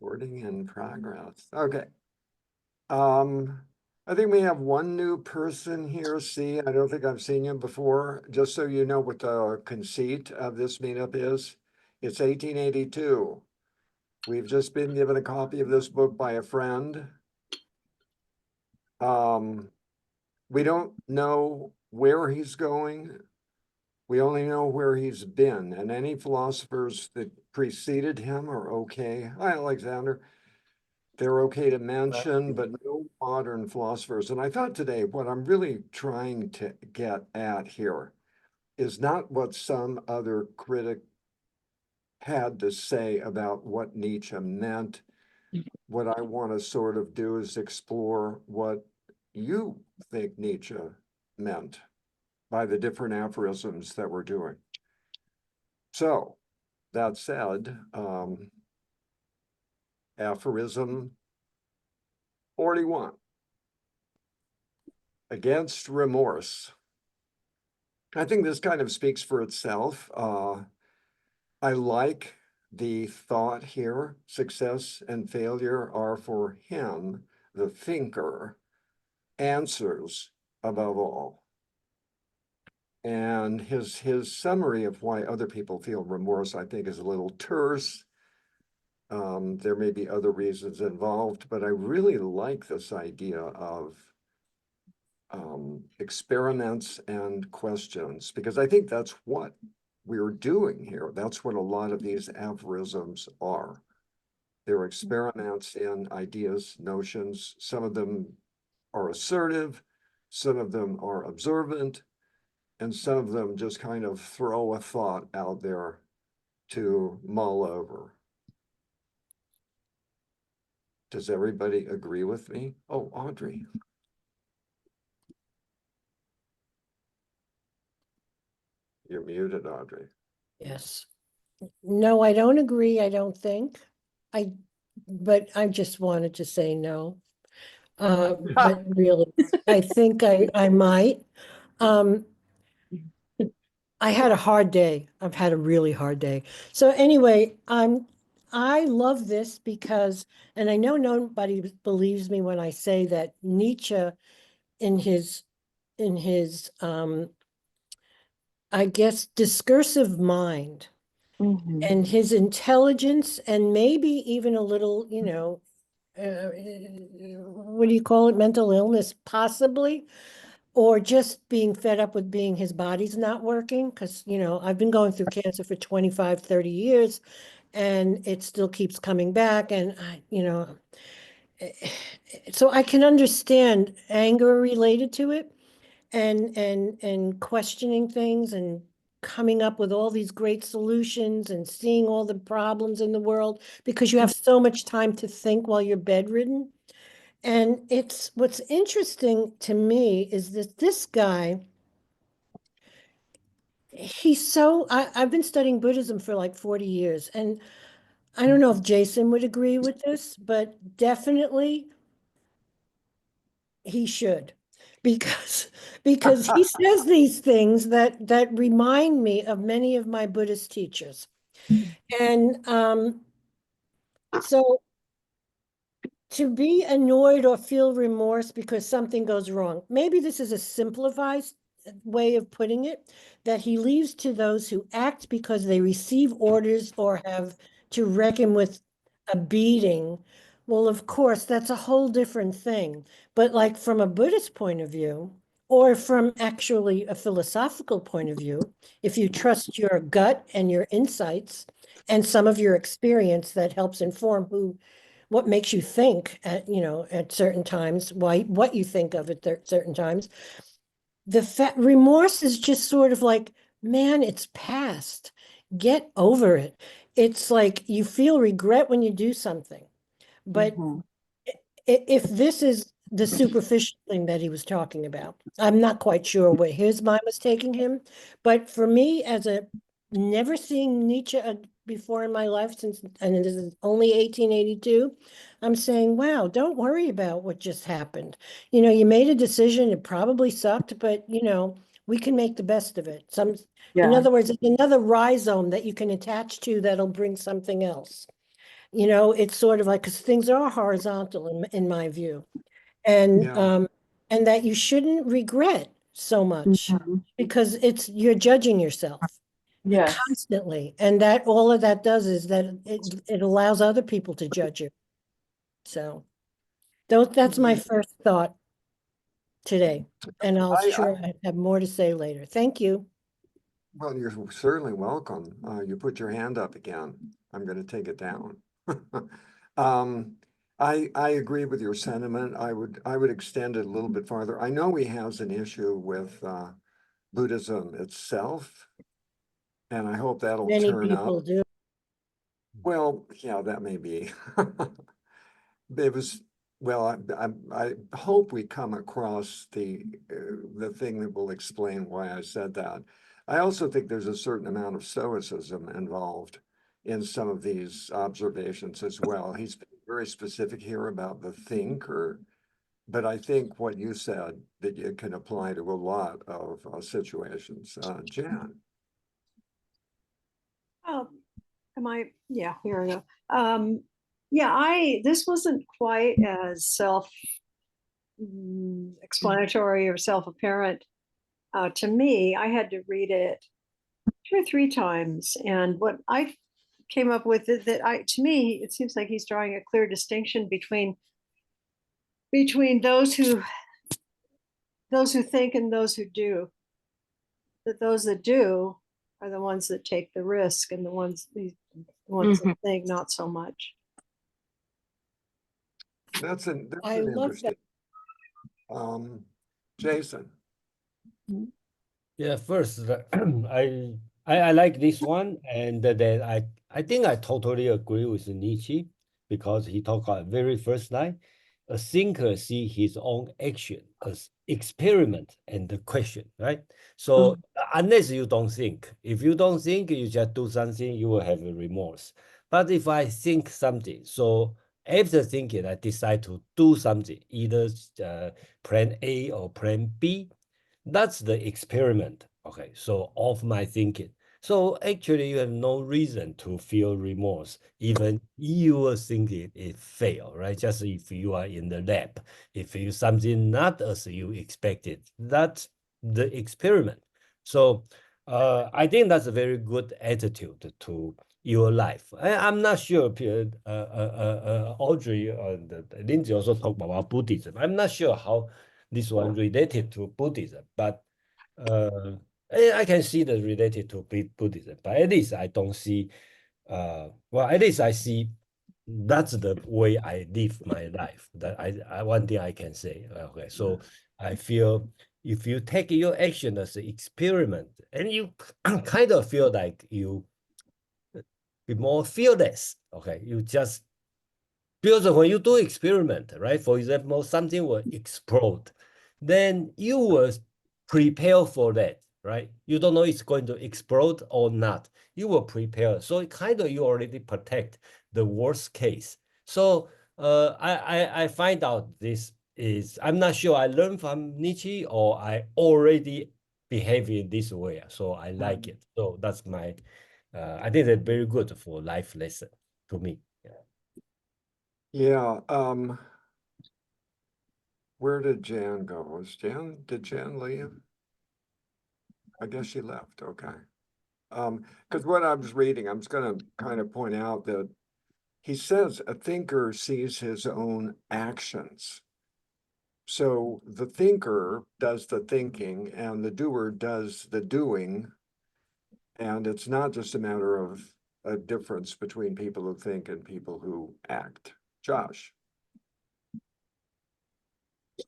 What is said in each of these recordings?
Recording in progress. Okay. I think we have one new person here. See, I don't think I've seen you before. Just so you know what the conceit of this meetup is. It's 1882. We've just been given a copy of this book by a friend. We don't know where he's going. We only know where he's been, and any philosophers that preceded him are okay. Hi, Alexander. They're okay to mention, but no modern philosophers. And I thought today, what I'm really trying to get at here is not what some other critic had to say about what Nietzsche meant. What I want to sort of do is explore what you think Nietzsche meant by the different aphorisms that we're doing. So that said, aphorism 41, against remorse. I think this kind of speaks for itself. I like the thought here, success and failure are for him, the thinker, answers above all. And his summary of why other people feel remorse, I think, is a little terse. There may be other reasons involved, but I really like this idea of experiments and questions, because I think that's what we're doing here. That's what a lot of these aphorisms are. They're experiments in ideas, notions. Some of them are assertive, some of them are observant, and some of them just kind of throw a thought out there to mull over. Does everybody agree with me? Oh, Audrey. You're muted, Audrey. Yes. No, I don't agree, I don't think. But I just wanted to say no. But really, I think I might. I had a hard day. I've had a really hard day. So anyway, I love this because, and I know nobody believes me when I say that Nietzsche in his I guess discursive mind and his intelligence and maybe even a little, what do you call it? Mental illness, possibly, or just being fed up with being his body's not working. Because, I've been going through cancer for 25, 30 years and it still keeps coming back. And so I can understand anger related to it and questioning things and coming up with all these great solutions and seeing all the problems in the world because you have so much time to think while you're bedridden. And it's what's interesting to me is that this guy, I've been studying Buddhism for like 40 years, and I don't know if Jason would agree with this, but definitely he should, because he says these things that remind me of many of my Buddhist teachers. And so to be annoyed or feel remorse because something goes wrong, maybe this is a simplified way of putting it, that he leaves to those who act because they receive orders or have to reckon with a beating. Well, of course, that's a whole different thing. But like from a Buddhist point of view, or from actually a philosophical point of view, if you trust your gut and your insights and some of your experience that helps inform what makes you think at certain times, what you think of at certain times. Remorse is just sort of like, man, it's past. Get over it. It's like you feel regret when you do something. But if this is the superficial thing that he was talking about, I'm not quite sure where his mind was taking him. But for me, as a never seeing Nietzsche before in my life and this is only 1882, I'm saying, wow, don't worry about what just happened. You made a decision, it probably sucked, but we can make the best of it. In other words, it's another rhizome that you can attach to that'll bring something else. You know, it's sort of like, because things are horizontal in my view. And Yeah. and that you shouldn't regret so much Mhm. because you're judging yourself Yes. constantly. And that all of that does is that it allows other people to judge you. So that's my first thought today. And I'll I sure have more to say later. Thank you. Well, you're certainly welcome. You put your hand up again. I'm going to take it down. Um, I agree with your sentiment. I would extend it a little bit farther. I know he has an issue with Buddhism itself, and I hope that'll Many turn up. people do. Well, yeah, that may be. It was, well, I hope we come across the thing that will explain why I said that. I also think there's a certain amount of stoicism involved in some of these observations as well. He's been very specific here about the thinker, but I think what you said that you can apply to a lot of situations. Jan. Oh, yeah, here we go. Yeah, this wasn't quite as explanatory or self-apparent to me. I had to read it 2 or 3 times. And what I came up with is that to me, it seems like he's drawing a clear distinction between those who think and those who do. That those that do are the ones that take the risk, and the ones that think not so much. That's an I love that. interesting. Jason. Yeah, first, I like this one, and then I think I totally agree with Nietzsche because he talked about very first line, a thinker see his own action as experiment and the question, right? So unless you don't think, if you don't think, you just do something, you will have a remorse. But if I think something, so after thinking, I decide to do something, either plan A or plan B. That's the experiment, okay, so of my thinking. So actually, you have no reason to feel remorse, even you were thinking it failed, right? Just if you are in the lab, if you something not as you expected, that's the experiment. So I think that's a very good attitude to your life. I'm not sure, Audrey and Lindsay also talk about Buddhism. I'm not sure how this one related to Buddhism, but I can see the related to Buddhism, but at least I don't see, well, at least I see that's the way I live my life. That I one thing I can say. Okay, so I feel if you take your action as an experiment, and you kind of feel like you be more fearless. Okay, you just because when you do experiment, right? For example, something will explode, then you will prepare for that, right? You don't know it's going to explode or not. You will prepare. So it kind of you already protect the worst case. So I find out this is, I'm not sure I learned from Nietzsche or I already behave in this way. So I like it. So that's my, I think that's very good for life lesson to me. Yeah. Where did Jan go? Did Jan leave? I guess she left. Okay. Because what I was reading, I'm just going to kind of point out that he says a thinker sees his own actions. So the thinker does the thinking and the doer does the doing. And it's not just a matter of a difference between people who think and people who act. Josh.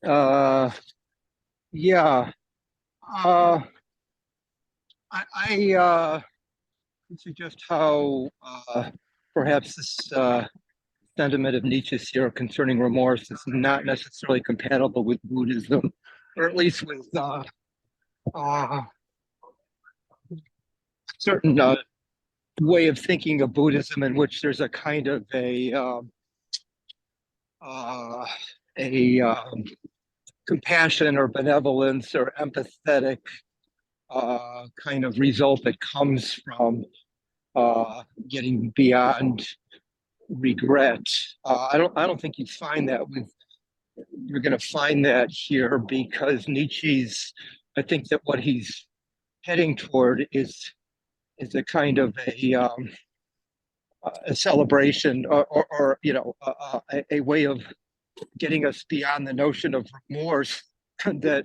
Yeah. I suggest how perhaps this sentiment of Nietzsche's here concerning remorse is not necessarily compatible with Buddhism, or at least with certain way of thinking of Buddhism in which there's a kind of a compassion or benevolence or empathetic kind of result that comes from getting beyond regret. I don't think you find that with. You're going to find that here because Nietzsche's. I think that what he's heading toward is a kind of a celebration or a way of getting us beyond the notion of remorse that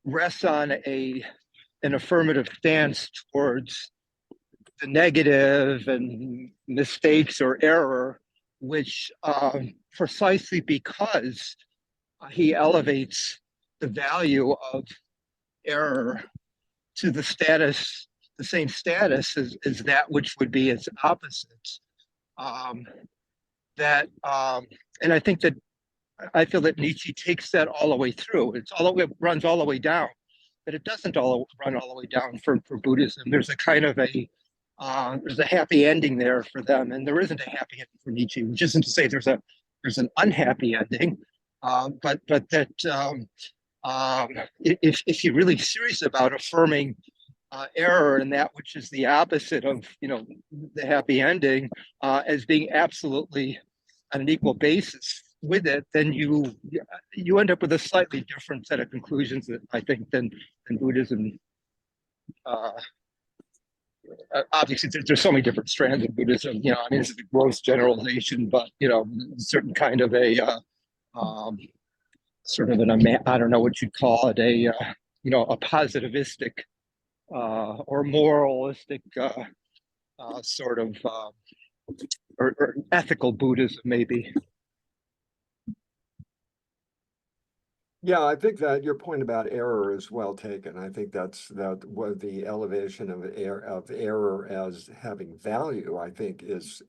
rests on an affirmative stance towards the negative and mistakes or error, which precisely because he elevates the value of error to the same status as that which would be its opposite. Um, and I feel that Nietzsche takes that all the way through. It runs all the way down, but it doesn't all run all the way down for Buddhism. There's a kind of there's a happy ending there for them, and there isn't a happy ending for Nietzsche, which isn't to say there's an unhappy ending, but that if you're really serious about affirming error and that which is the opposite of the happy ending as being absolutely on an equal basis with it, then you end up with a slightly different set of conclusions that I think than Buddhism. Obviously, there's so many different strands of Buddhism. I mean, it's a gross generalization, but certain kind of a sort of I don't know what you'd call it, a positivistic or moralistic sort of or ethical Buddhism, maybe. Yeah, I think that your point about error is well taken. I think that was the elevation of error as having value, I think is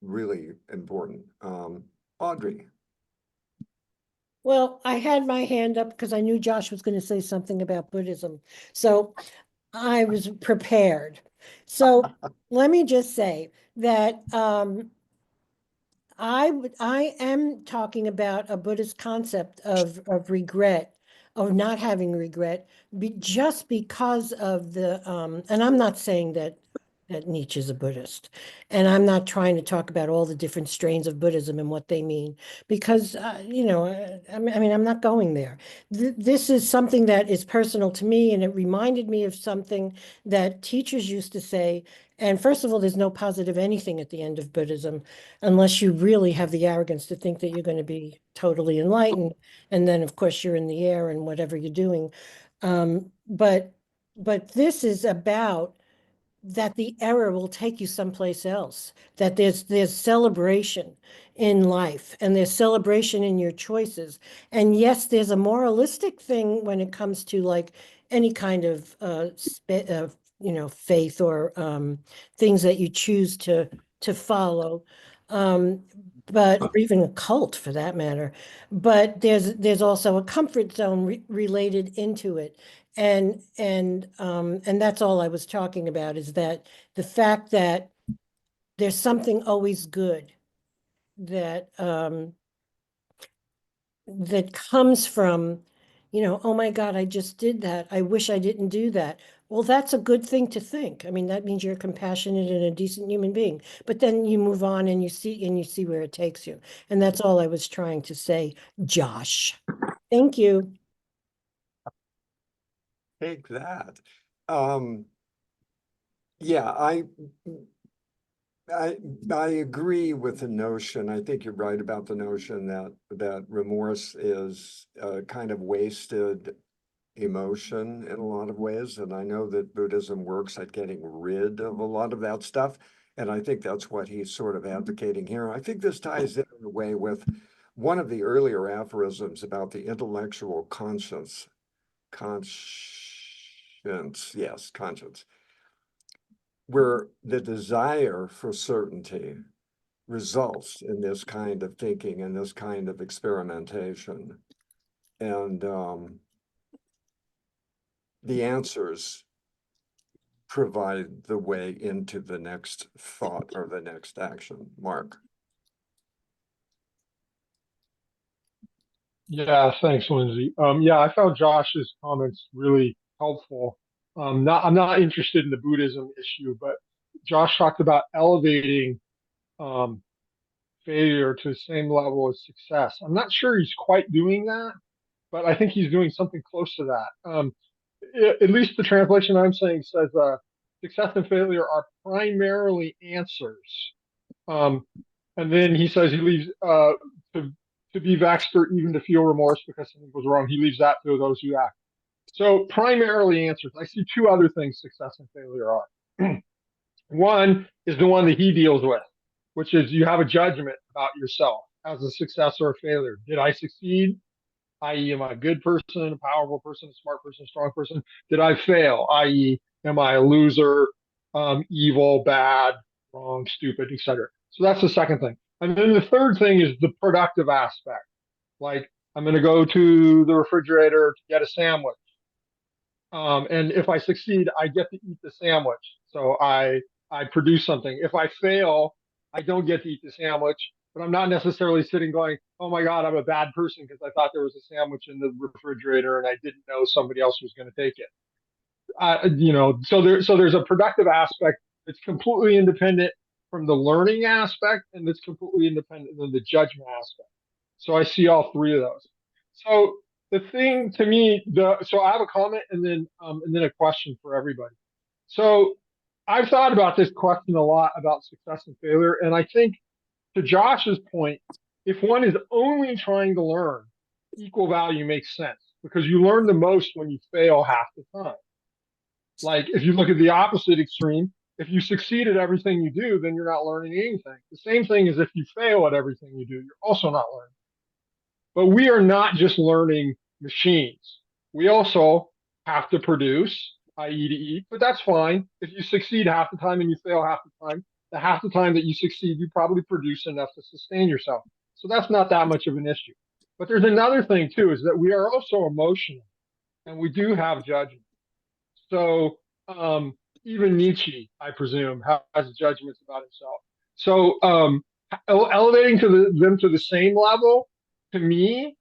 really important. Audrey. Well, I had my hand up because I knew Josh was going to say something about Buddhism. So I was prepared. So let me just say that I am talking about a Buddhist concept of regret, of not having regret, just because of the and I'm not saying that Nietzsche is a Buddhist, and I'm not trying to talk about all the different strains of Buddhism and what they mean, because I mean I'm not going there. This is something that is personal to me, and it reminded me of something that teachers used to say. And first of all, there's no positive anything at the end of Buddhism, unless you really have the arrogance to think that you're going to be totally enlightened. And then, of course, you're in the air and whatever you're doing. But this is about that the error will take you someplace else, that there's celebration in life and there's celebration in your choices. And yes, there's a moralistic thing when it comes to like any kind of faith or things that you choose to follow. But or even a cult for that matter. But there's also a comfort zone related into it. And that's all I was talking about, is that the fact that there's something always good that that comes from, oh my God, I just did that. I wish I didn't do that. Well, that's a good thing to think. I mean, that means you're a compassionate and a decent human being. But then you move on and you see where it takes you. And that's all I was trying to say, Josh. Thank you. Take that. Yeah, I agree with the notion. I think you're right about the notion that remorse is a kind of wasted emotion in a lot of ways. And I know that Buddhism works at getting rid of a lot of that stuff. And I think that's what he's sort of advocating here. I think this ties in a way with one of the earlier aphorisms about the intellectual conscience, where the desire for certainty results in this kind of thinking and this kind of experimentation. And the answers provide the way into the next thought or the next action. Mark. Yeah, thanks, Lindsay. Yeah, I found Josh's comments really helpful. I'm not interested in the Buddhism issue, but Josh talked about elevating failure to the same level as success. I'm not sure he's quite doing that, but I think he's doing something close to that. At least the translation I'm saying says success and failure are primarily answers. And then he says he leaves to be vexed or even to feel remorse because something goes wrong. He leaves that to those who act. So primarily answers. I see two other things success and failure are. One is the one that he deals with, which is you have a judgment about yourself as a success or a failure. Did I succeed? I.e., am I a good person, a powerful person, a smart person, a strong person? Did I fail? I.e., am I a loser, evil, bad, wrong, stupid, etc. So that's the second thing. And then the third thing is the productive aspect. Like I'm going to go to the refrigerator to get a sandwich. And if I succeed, I get to eat the sandwich. So I produce something. If I fail, I don't get to eat the sandwich, but I'm not necessarily sitting going, oh my God, I'm a bad person because I thought there was a sandwich in the refrigerator and I didn't know somebody else was going to take it. So there's a productive aspect that's completely independent from the learning aspect, and that's completely independent of the judgment aspect. So I see all three of those. So the thing to me, so I have a comment and then a question for everybody. So I've thought about this question a lot about success and failure, and I think to Josh's point, if one is only trying to learn, equal value makes sense because you learn the most when you fail half the time. Like if you look at the opposite extreme, if you succeed at everything you do, then you're not learning anything. The same thing is if you fail at everything you do, you're also not learning. But we are not just learning machines. We also have to produce, i.e. to eat, but that's fine. If you succeed half the time and you fail half the half the time that you succeed, you probably produce enough to sustain yourself. So that's not that much of an issue. But there's another thing too, is that we are also emotional and we do have judgment. So even Nietzsche, I presume, has judgments about himself. So elevating them to the same level, to me,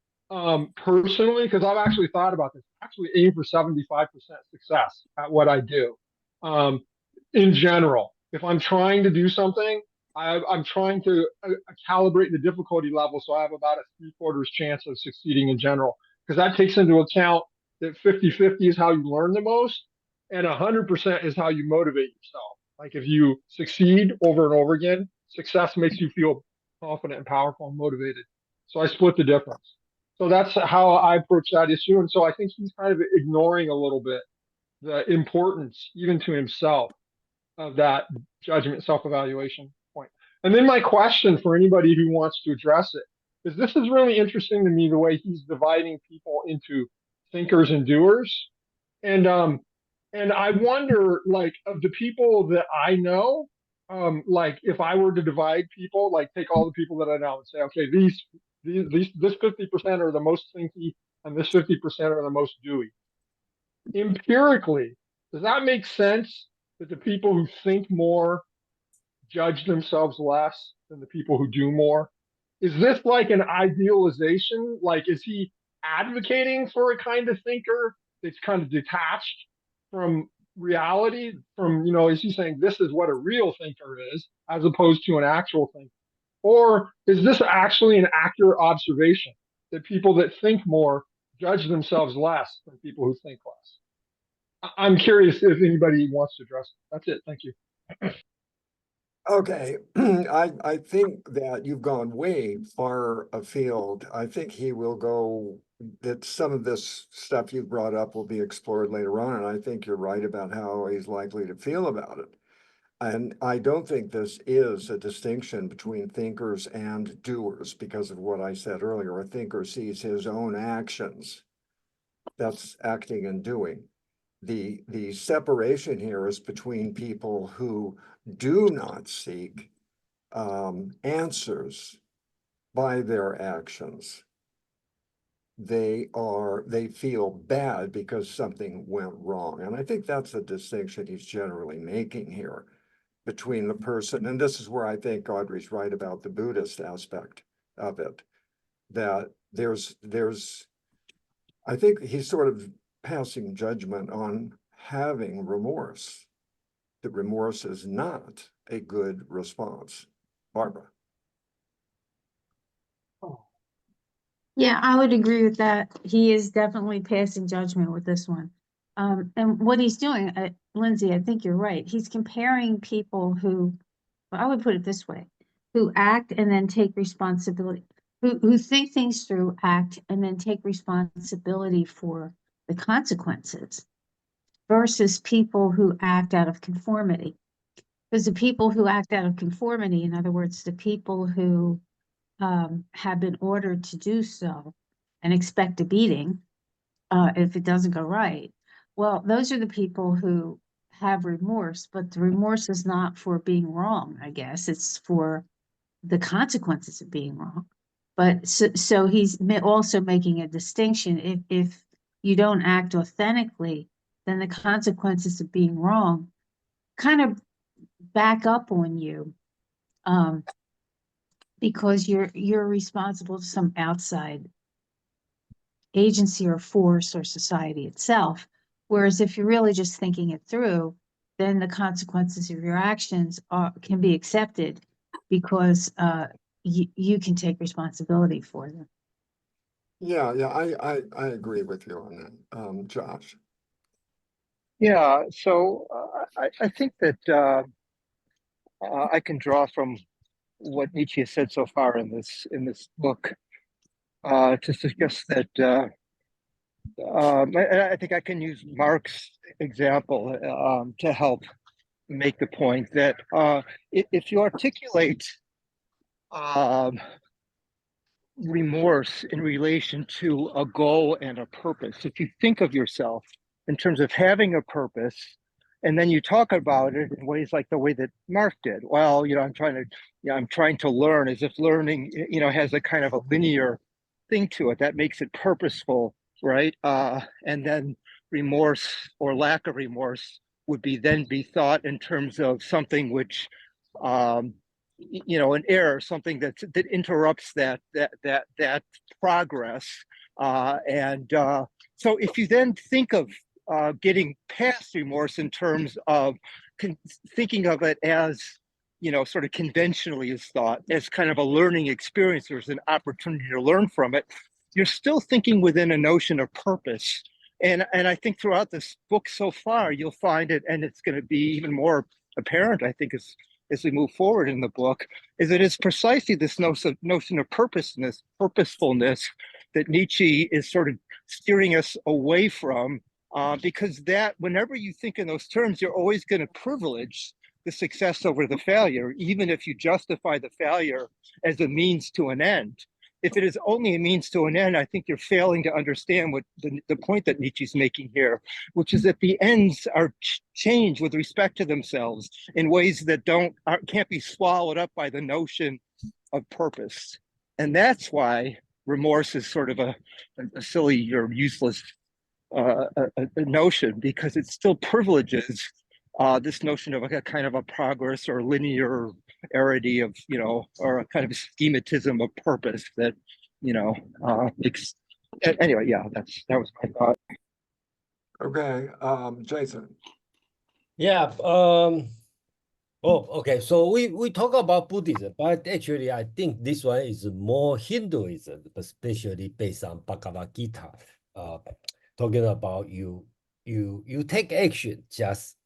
personally, because I've actually thought about this, actually aim for 75% success at what I do. In general, if I'm trying to do something, I'm trying to calibrate the difficulty level so I have about a 3/4 chance of succeeding in general, because that takes into account that 50-50 is how you learn the most, and 100% is how you motivate yourself. Like if you succeed over and over again, success makes you feel confident and powerful and motivated. So I split the difference. So that's how I approach that issue. And so I think he's kind of ignoring a little bit the importance, even to himself, of that judgment self-evaluation point. And then my question for anybody who wants to address it is, this is really interesting to me, the way he's dividing people into thinkers and doers. And I wonder, like, of the people that I know, like if I were to divide people, like take all the people that I know and say, okay, this 50% are the most thinky and this 50% are the most doey. Empirically, does that make sense that the people who think more judge themselves less than the people who do more? Is this like an idealization? Like, is he advocating for a kind of thinker that's kind of detached from reality? Is he saying this is what a real thinker is, as opposed to an actual thinker? Or is this actually an accurate observation that people that think more judge themselves less than people who think less? I'm curious if anybody wants to address it. That's it. Thank you. Okay, I think that you've gone way far afield. I think he will go, that some of this stuff you brought up will be explored later on, and I think you're right about how he's likely to feel about it. And I don't think this is a distinction between thinkers and doers because of what I said earlier. A thinker sees his own actions. That's acting and doing. The separation here is between people who do not seek answers by their actions. They feel bad because something went wrong. And I think that's a distinction he's generally making here between the person, and this is where I think Audrey's right about the Buddhist aspect of it, that I think he's sort of passing judgment on having remorse. That remorse is not a good response. Barbara. Yeah, I would agree with that. He is definitely passing judgment with this one. And what he's doing, Lindsay, I think you're right. He's comparing people who, well, I would put it this way, who act and then take responsibility, who think things through, act, and then take responsibility for the consequences versus people who act out of conformity. Because the people who act out of conformity, in other words, the people who have been ordered to do so and expect a beating if it doesn't go right. Well, those are the people who have remorse, but the remorse is not for being wrong, I guess. It's for the consequences of being wrong. But so he's also making a distinction. If you don't act authentically, then the consequences of being wrong kind of back up on you. Because you're responsible to some outside agency or force or society itself. Whereas if you're really just thinking it through, then the consequences of your actions can be accepted because you can take responsibility for them. Yeah, I agree with you on that, Josh. Yeah, so I think that I can draw from what Nietzsche has said so far in this book to suggest that I think I can use Mark's example to help make the point that if you articulate remorse in relation to a goal and a purpose, if you think of yourself in terms of having a purpose, and then you talk about it in ways like the way that Mark did. Well, I'm trying to learn, as if learning, has a kind of a linear thing to it that makes it purposeful, right? And then remorse or lack of remorse would then be thought in terms of something which, an error, something that interrupts that progress. So if you then think of getting past remorse in terms of thinking of it as, sort of conventionally is thought as kind of a learning experience, there's an opportunity to learn from it, you're still thinking within a notion of purpose. And I think throughout this book so far, you'll find it, and it's going to be even more apparent, I think, as we move forward in the book, is that it's precisely this notion of purposefulness that Nietzsche is sort of steering us away from, because that whenever you think in those terms, you're always going to privilege the success over the failure, even if you justify the failure as a means to an end. If it is only a means to an end, I think you're failing to understand what the point that Nietzsche's making here, which is that the ends are changed with respect to themselves in ways that can't be swallowed up by the notion of purpose. And that's why remorse is sort of a silly or useless a notion, because it still privileges this notion of a kind of a progress or linearity of, or a kind of schematism of purpose that, anyway, yeah, that was my thought. Okay, Jason. Yeah. Okay. So we talk about Buddhism, but actually I think this one is more Hinduism, especially based on Bhagavad Gita. Talking about you take action just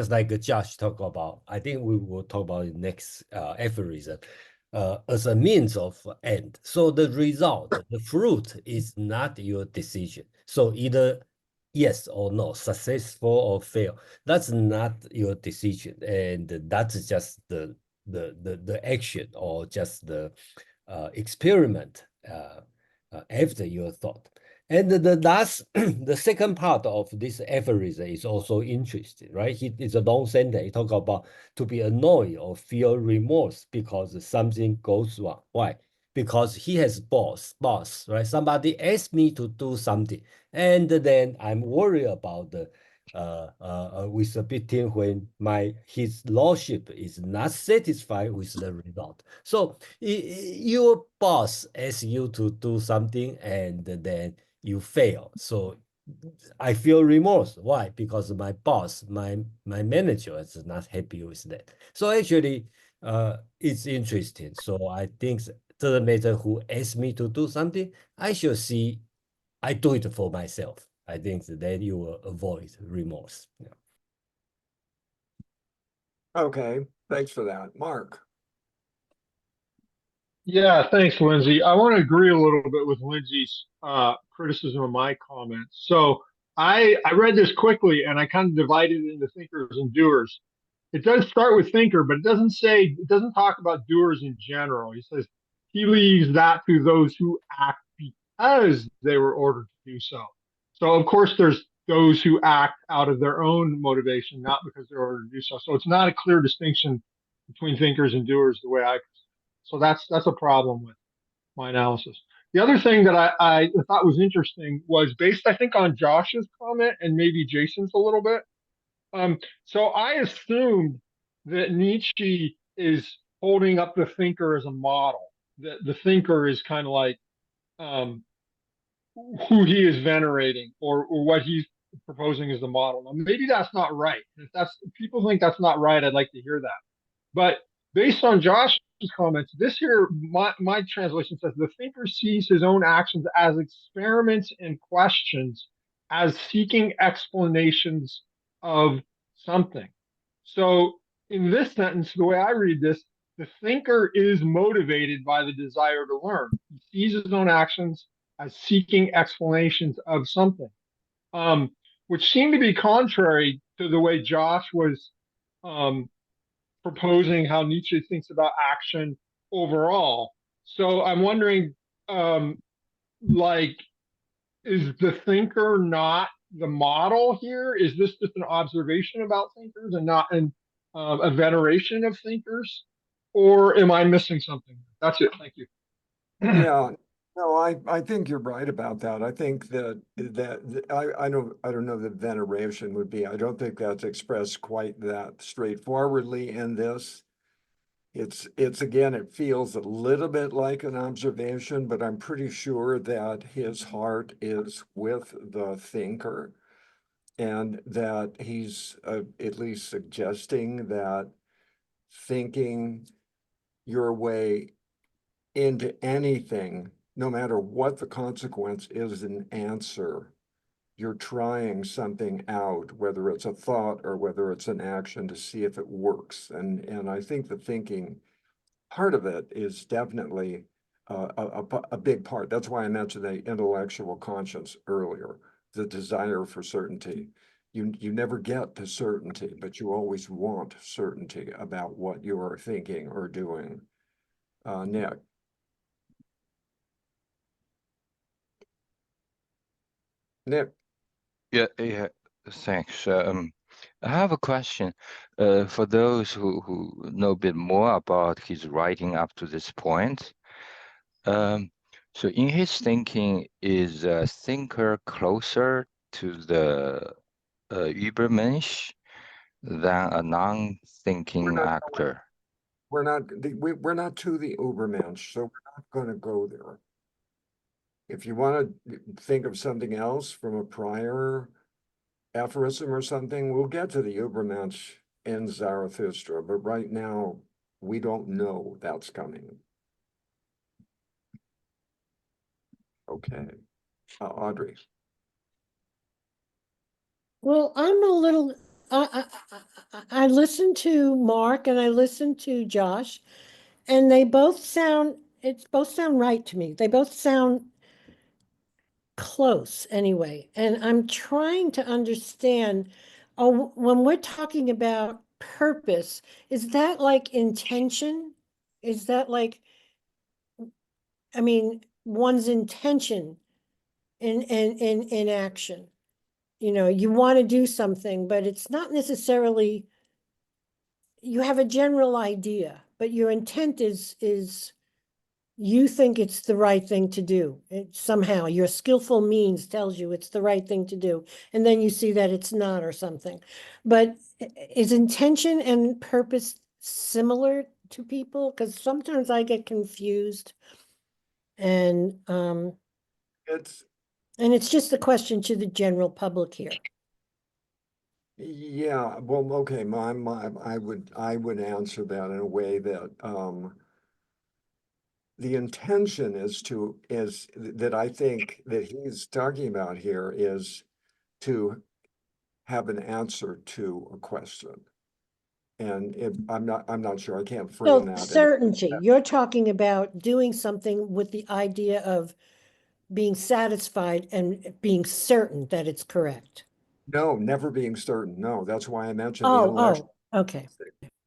like Josh talked about. I think we will talk about it next aphorism. As a means of end. So the result, the fruit is not your decision. So either yes or no, successful or fail. That's not your decision, and that's just the action or just the experiment after your thought. And the last, the second part of this aphorism is also interesting, right? It's a long sentence. He talk about to be annoyed or feel remorse because something goes wrong. Why? Because he has boss, right? Somebody asked me to do something, and then I'm worried about the with a meeting when his lordship is not satisfied with the result. So your boss asks you to do something and then you fail. So I feel remorse. Why? Because my boss, my manager is not happy with that. So actually, it's interesting. So I think doesn't matter who asks me to do something, I should see I do it for myself. I think then you will avoid remorse. Yeah. Okay, thanks for that. Mark? Yeah, thanks, Lindsay. I want to agree a little bit with Lindsay's criticism of my comments. So I read this quickly and I kind of divided it into thinkers and doers. It does start with thinker, but it doesn't talk about doers in general. He says he leaves that to those who act because they were ordered to do so. So of course there's those who act out of their own motivation, not because they're ordered to do so. So it's not a clear distinction between thinkers and doers the way I. So that's a problem with my analysis. The other thing that I thought was interesting was based, I think, on Josh's comment and maybe Jason's a little bit. So I assumed that Nietzsche is holding up the thinker as a model. That the thinker is kind of like who he is venerating or what he's proposing as the model. Now, maybe that's not right. If people think that's not right, I'd like to hear that. But based on Josh's comments, this here, my translation says the thinker sees his own actions as experiments and questions, as seeking explanations of something. So in this sentence, the way I read this, the thinker is motivated by the desire to learn. He sees his own actions as seeking explanations of something, which seemed to be contrary to the way Josh was proposing how Nietzsche thinks about action overall. So I'm wondering, like, is the thinker not the model here? Is this just an observation about thinkers and not a veneration of thinkers? Or am I missing something? That's it. Thank you. Yeah, no, I think you're right about that. I think that I don't know that veneration would be. I don't think that's expressed quite that straightforwardly in this. It's again, it feels a little bit like an observation, but I'm pretty sure that his heart is with the thinker, and that he's at least suggesting that thinking your way into anything, no matter what the consequence, is an answer. You're trying something out, whether it's a thought or whether it's an action, to see if it works. And I think the thinking part of it is definitely a big part. That's why I mentioned the intellectual conscience earlier, the desire for certainty. You never get to certainty, but you always want certainty about what you are thinking or doing. Nick? Nick? Yeah, thanks. I have a question. For those who know a bit more about his writing up to this point, so in his thinking, is a thinker closer to the Übermensch than a non-thinking actor? We're not to the Ubermensch, so we're not going to go there. If you want to think of something else from a prior aphorism or something, we'll get to the Ubermensch in Zarathustra, but right now we don't know that's coming. Okay, Audrey. Well, I'm a little, I listened to Mark and I listened to Josh, and they both sound right to me. They both sound close anyway. And I'm trying to understand, when we're talking about purpose, is that like intention? Is that like, I mean, one's intention in action? You know, you want to do something, but it's not necessarily, you have a general idea, but your intent is you think it's the right thing to do. Somehow your skillful means tells you it's the right thing to do. And then you see that it's not or something. But is intention and purpose similar to people? Because sometimes I get confused. And It's it's just a question to the general public here. Yeah, well, okay, I would answer that in a way that, the intention that I think that he's talking about here is to have an answer to a question. And if, I'm not sure, I can't frame So that. certainty, you're talking about doing something with the idea of being satisfied and being certain that it's correct. No, never being certain. No, that's why I mentioned the intellectual, Okay.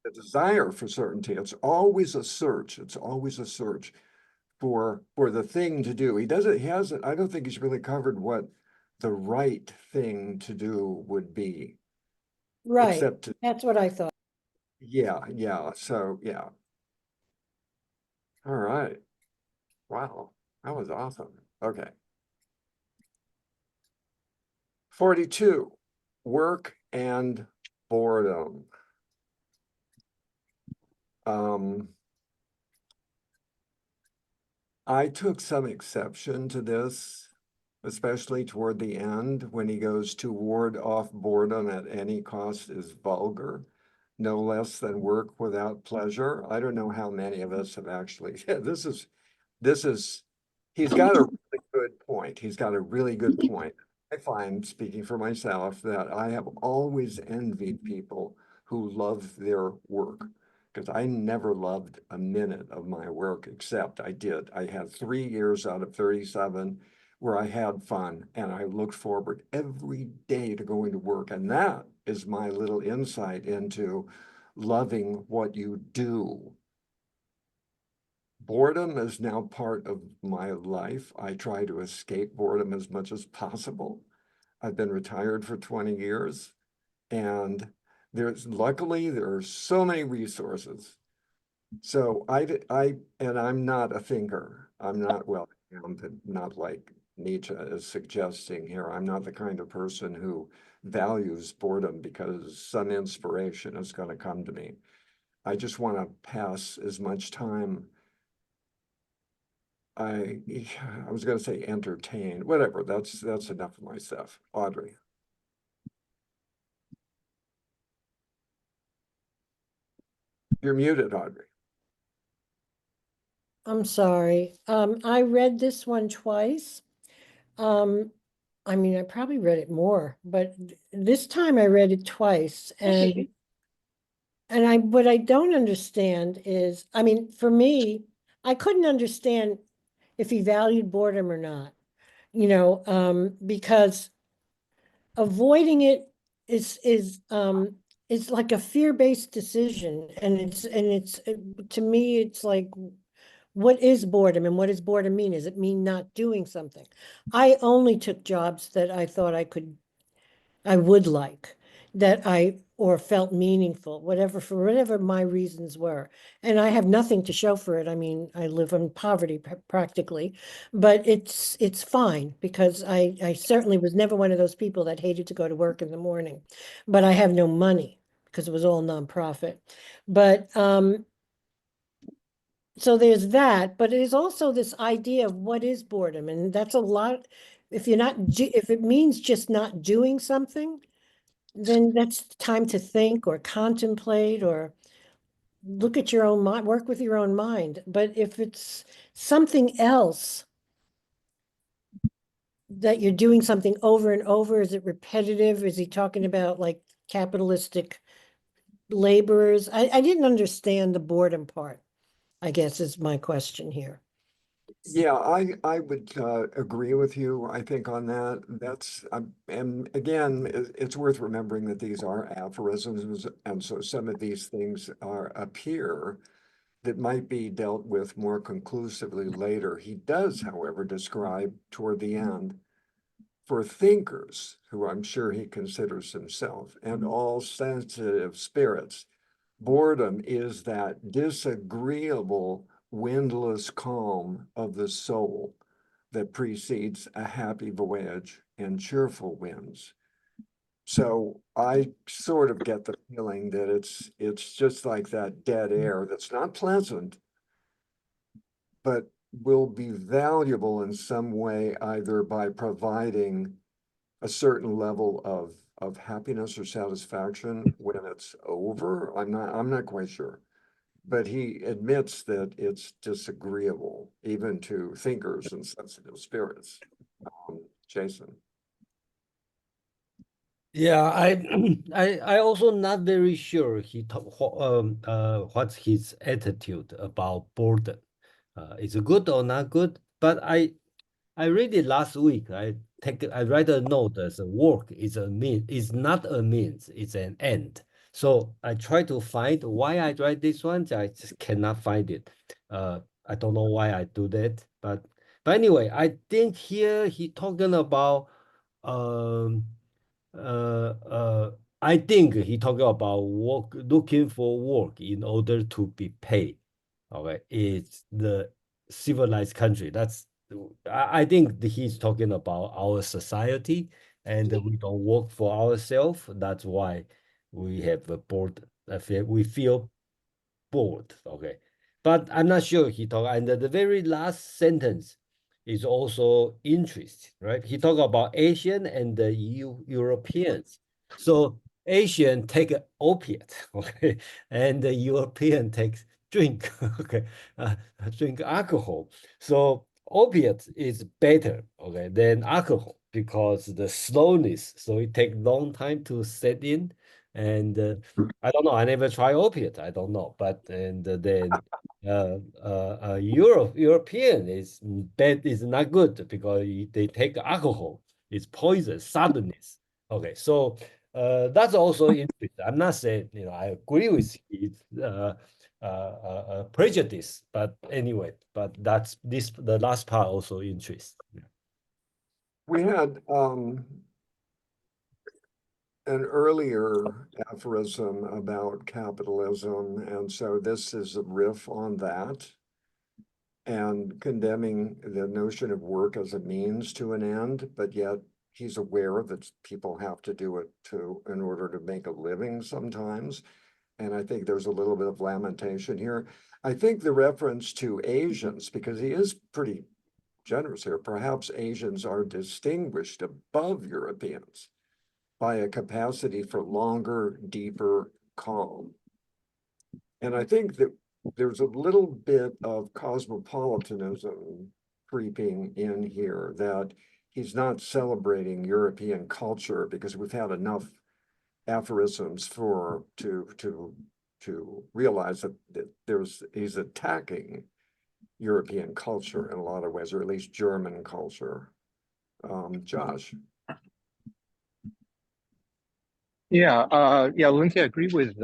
the desire for certainty. It's always a search. It's always a search for the thing to do. He hasn't, I don't think he's really covered what the right thing to do would be, Right. except to, That's what I thought. yeah. So, yeah. All right. Wow. That was awesome. Okay. 42, work and boredom. I took some exception to this, especially toward the end when he goes to ward off boredom at any cost is vulgar, no less than work without pleasure. I don't know how many of us have actually, this is, he's got a really good point. He's got a really good point. I find, speaking for myself, that I have always envied people who love their work, because I never loved a minute of my work, except I did. I had 3 years out of 37 where I had fun, and I looked forward every day to going to work. And that is my little insight into loving what you do. Boredom is now part of my life. I try to escape boredom as much as possible. I've been retired for 20 years, and luckily there are so many resources. So and I'm not a thinker. I'm not, well, I'm not like Nietzsche is suggesting here. I'm not the kind of person who values boredom because some inspiration is going to come to me. I just want to pass as much time. I was going to say entertain, whatever. That's enough of my stuff. Audrey. You're muted, Audrey. I'm sorry. I read this one twice. I mean, I probably read it more, but this time I read it twice, and what I don't understand is, I mean, for me, I couldn't understand if he valued boredom or not, because avoiding it is like a fear-based decision, and to me, it's like, what is boredom and what does boredom mean? Does it mean not doing something? I only took jobs that I thought I would like, or felt meaningful, for whatever my reasons were. And I have nothing to show for it. I mean, I live in poverty practically, but it's fine because I certainly was never one of those people that hated to go to work in the morning, but I have no money because it was all nonprofit. But, so there's that, but there's also this idea of what is boredom, and that's a lot. If if it means just not doing something, then that's time to think or contemplate or look at your own mind, work with your own mind. But if it's something else, that you're doing something over and over, is it repetitive? Is he talking about like capitalistic laborers? I didn't understand the boredom part, I guess, is my question here. Yeah, I would agree with you, I think, on that. And again, it's worth remembering that these are aphorisms, and so some of these things appear that might be dealt with more conclusively later. He does, however, describe toward the end, for thinkers, who I'm sure he considers himself, and all sensitive spirits, boredom is that disagreeable, windless calm of the soul that precedes a happy voyage and cheerful winds. So I sort of get the feeling that it's just like that dead air that's not pleasant, but will be valuable in some way, either by providing a certain level of of happiness or satisfaction when it's over. I'm not quite sure. But he admits that it's disagreeable even to thinkers and sensitive spirits. Jason. Yeah, I also not very sure what's his attitude about boredom. Is it good or not good? But I read it last week. I write a note as work is not a means, it's an end. So I try to find why I write this one. I just cannot find it. I don't know why I do that, but anyway, I think here he talking about um I think he talking about work, looking for work in order to be paid. Okay, it's the civilized country. I think he's talking about our society, and we don't work for ourselves. That's why we have a bored. We feel bored. Okay, but I'm not sure he talk. And the very last sentence is also interest, right? He talk about Asian and the Europeans. So Asian take opiate, okay, and the European takes drink, okay, drink alcohol. So opiate is better, okay, than alcohol because the slowness. So it take long time to set in, and I don't know. I never try opiate. I don't know, but and then European is bad, is not good because they take alcohol. It's poison, suddenness. Okay, so that's also interesting. I'm not saying I agree with his prejudice, but anyway, but that's the last part also interesting. We had an earlier aphorism about capitalism, and so this is a riff on that and condemning the notion of work as a means to an end, but yet he's aware that people have to do it in order to make a living sometimes. And I think there's a little bit of lamentation here. I think the reference to Asians, because he is pretty generous here, perhaps Asians are distinguished above Europeans by a capacity for longer, deeper calm. And I think that there's a little bit of cosmopolitanism creeping in here, that he's not celebrating European culture because we've had enough aphorisms to realize that he's attacking European culture in a lot of ways, or at least German culture. Josh. Yeah, Lindsay, I agree with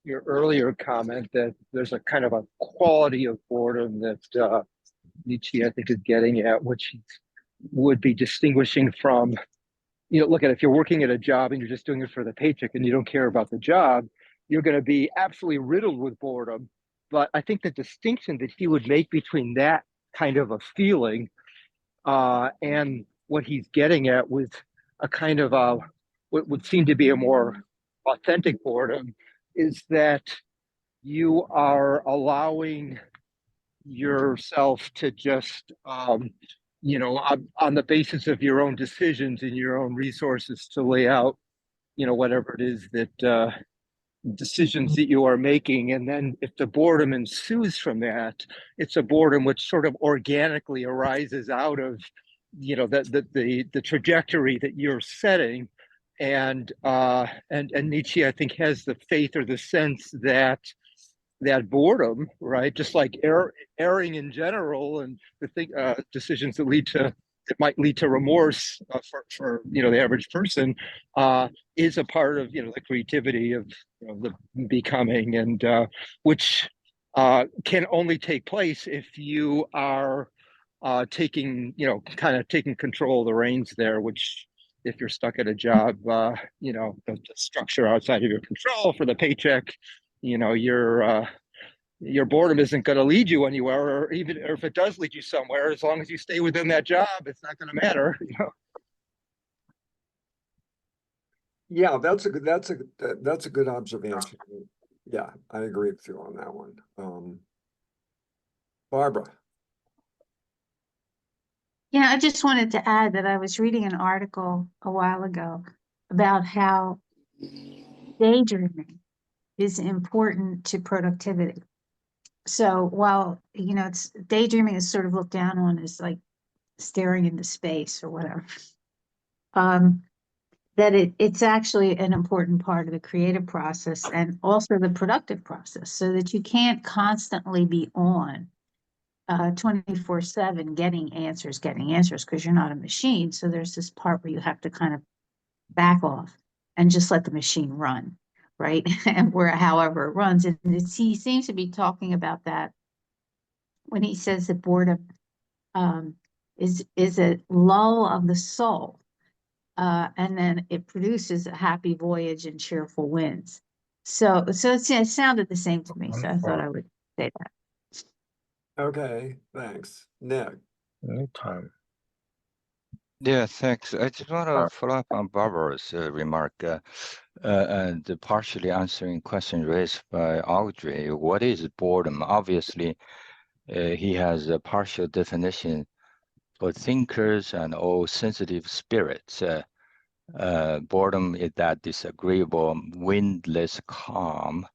your earlier comment that there's a kind of a quality of boredom that Nietzsche, I think, is getting at, which would be distinguishing from, look at if you're working at a job and you're just doing it for the paycheck and you don't care about the job, you're going to be absolutely riddled with boredom. But I think the distinction that he would make between that kind of a feeling and what he's getting at with a kind of what would seem to be a more authentic boredom is that you are allowing yourself to just on the basis of your own decisions and your own resources to lay out whatever it is that decisions that you are making. And then if the boredom ensues from that, it's a boredom which sort of organically arises out of the trajectory that you're setting. And Nietzsche, I think, has the faith or the sense that boredom, right, just like erring in general, and the decisions that might lead to remorse for the average person, is a part of the creativity of the becoming, and which can only take place if you are taking control of the reins there, which if you're stuck at a job, the structure outside of your control for the paycheck, your boredom isn't going to lead you anywhere, or if it does lead you somewhere, as long as you stay within that job, it's not going to matter. Yeah, that's a good observation. Yeah, I agree with you on that one. Barbara. Yeah, I just wanted to add that I was reading an article a while ago about how daydreaming is important to productivity. So while, you know, it's daydreaming is sort of looked down on as like staring into space or whatever. That it's actually an important part of the creative process and also the productive process, so that you can't constantly be on 24/7 getting answers, because you're not a machine. So there's this part where you have to kind of back off and just let the machine run, right? And where however it runs. And he seems to be talking about that when he says that boredom is a lull of the soul. And then it produces a happy voyage and cheerful winds. So it sounded the same to me. So I thought I would say that. Okay, thanks. Nick. Anytime. Yeah, thanks. I just want to follow up on Barbara's remark and partially answering question raised by Audrey. What is boredom? Obviously, he has a partial definition for thinkers and all sensitive spirits. Boredom is that disagreeable, windless calm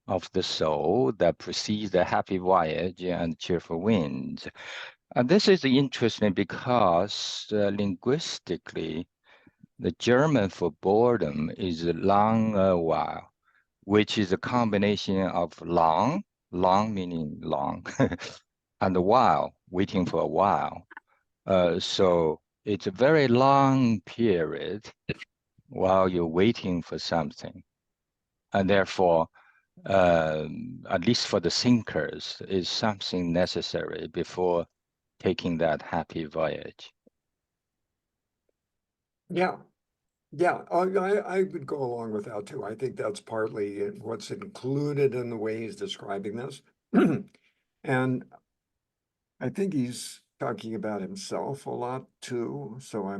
of the soul that precedes the happy voyage and cheerful winds. And this is interesting because linguistically, the German for boredom is lang a while, which is a combination of long meaning long, and a while, waiting for a while. So it's a very long period while you're waiting for something. And therefore, at least for the thinkers, is something necessary before taking that happy voyage. Yeah. Yeah, I would go along with that too. I think that's partly what's included in the way he's describing this. And I think he's talking about himself a lot too, so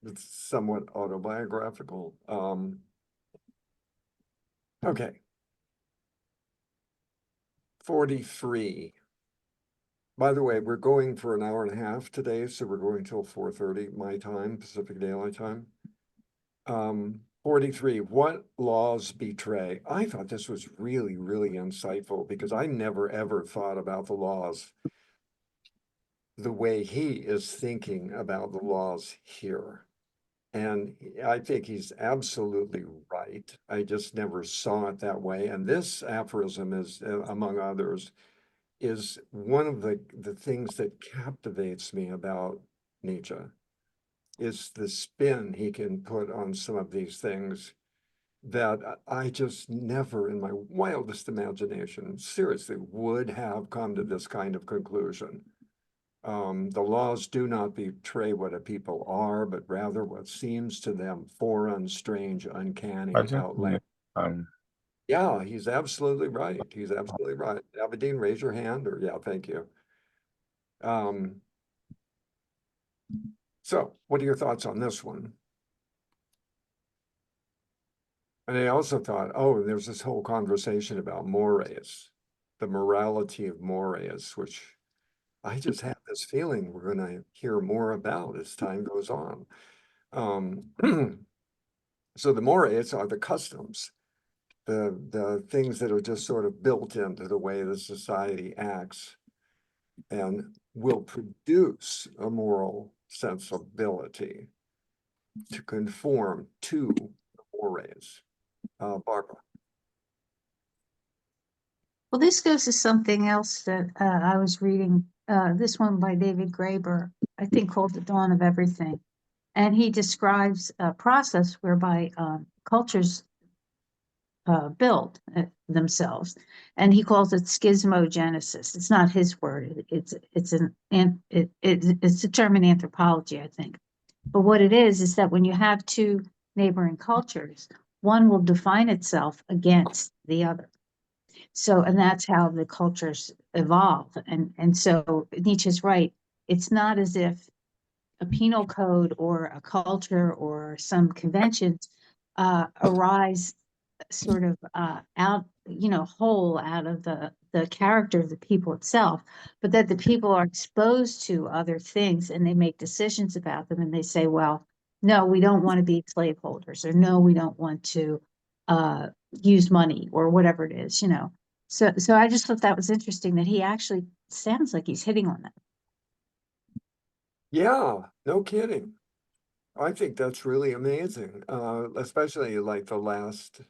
it's somewhat autobiographical. Okay. 43. By the way, we're going for an hour and a half today, so we're going till 4:30 my time, Pacific Daylight Time. 43, what laws betray? I thought this was really, really insightful because I never ever thought about the laws the way he is thinking about the laws here. And I think he's absolutely right. I just never saw it that way. And this aphorism is, among others, is one of the things that captivates me about Nietzsche, is the spin he can put on some of these things that I just never in my wildest imagination seriously would have come to this kind of conclusion. The laws do not betray what a people are, but rather what seems to them foreign, strange, uncanny, outlandish. Yeah, he's absolutely right. He's absolutely right. Aberdeen, raise your hand, or yeah, thank you. So what are your thoughts on this one? And I also thought, oh, there's this whole conversation about mores, the morality of mores, which I just have this feeling we're going to hear more about as time goes on. So the mores are the customs, the things that are just sort of built into the way the society acts and will produce a moral sensibility to conform to the mores. Barbara. Well, this goes to something else that I was reading, this one by David Graeber, I think called The Dawn of Everything. And he describes a process whereby cultures build themselves. And he calls it schismogenesis. It's not his word. It's a term in anthropology, I think. But what it is that when you have two neighboring cultures, one will define itself against the other. So, and that's how the cultures evolve. And so Nietzsche's right. It's not as if a penal code or a culture or some conventions arise sort of out, whole out of the character of the people itself, but that the people are exposed to other things and they make decisions about them and they say, well, no, we don't want to be slaveholders, or no, we don't want to use money, or whatever it is, you know. So I just thought that was interesting that he actually sounds like he's hitting on that. Yeah, no kidding. I think that's really amazing, especially like the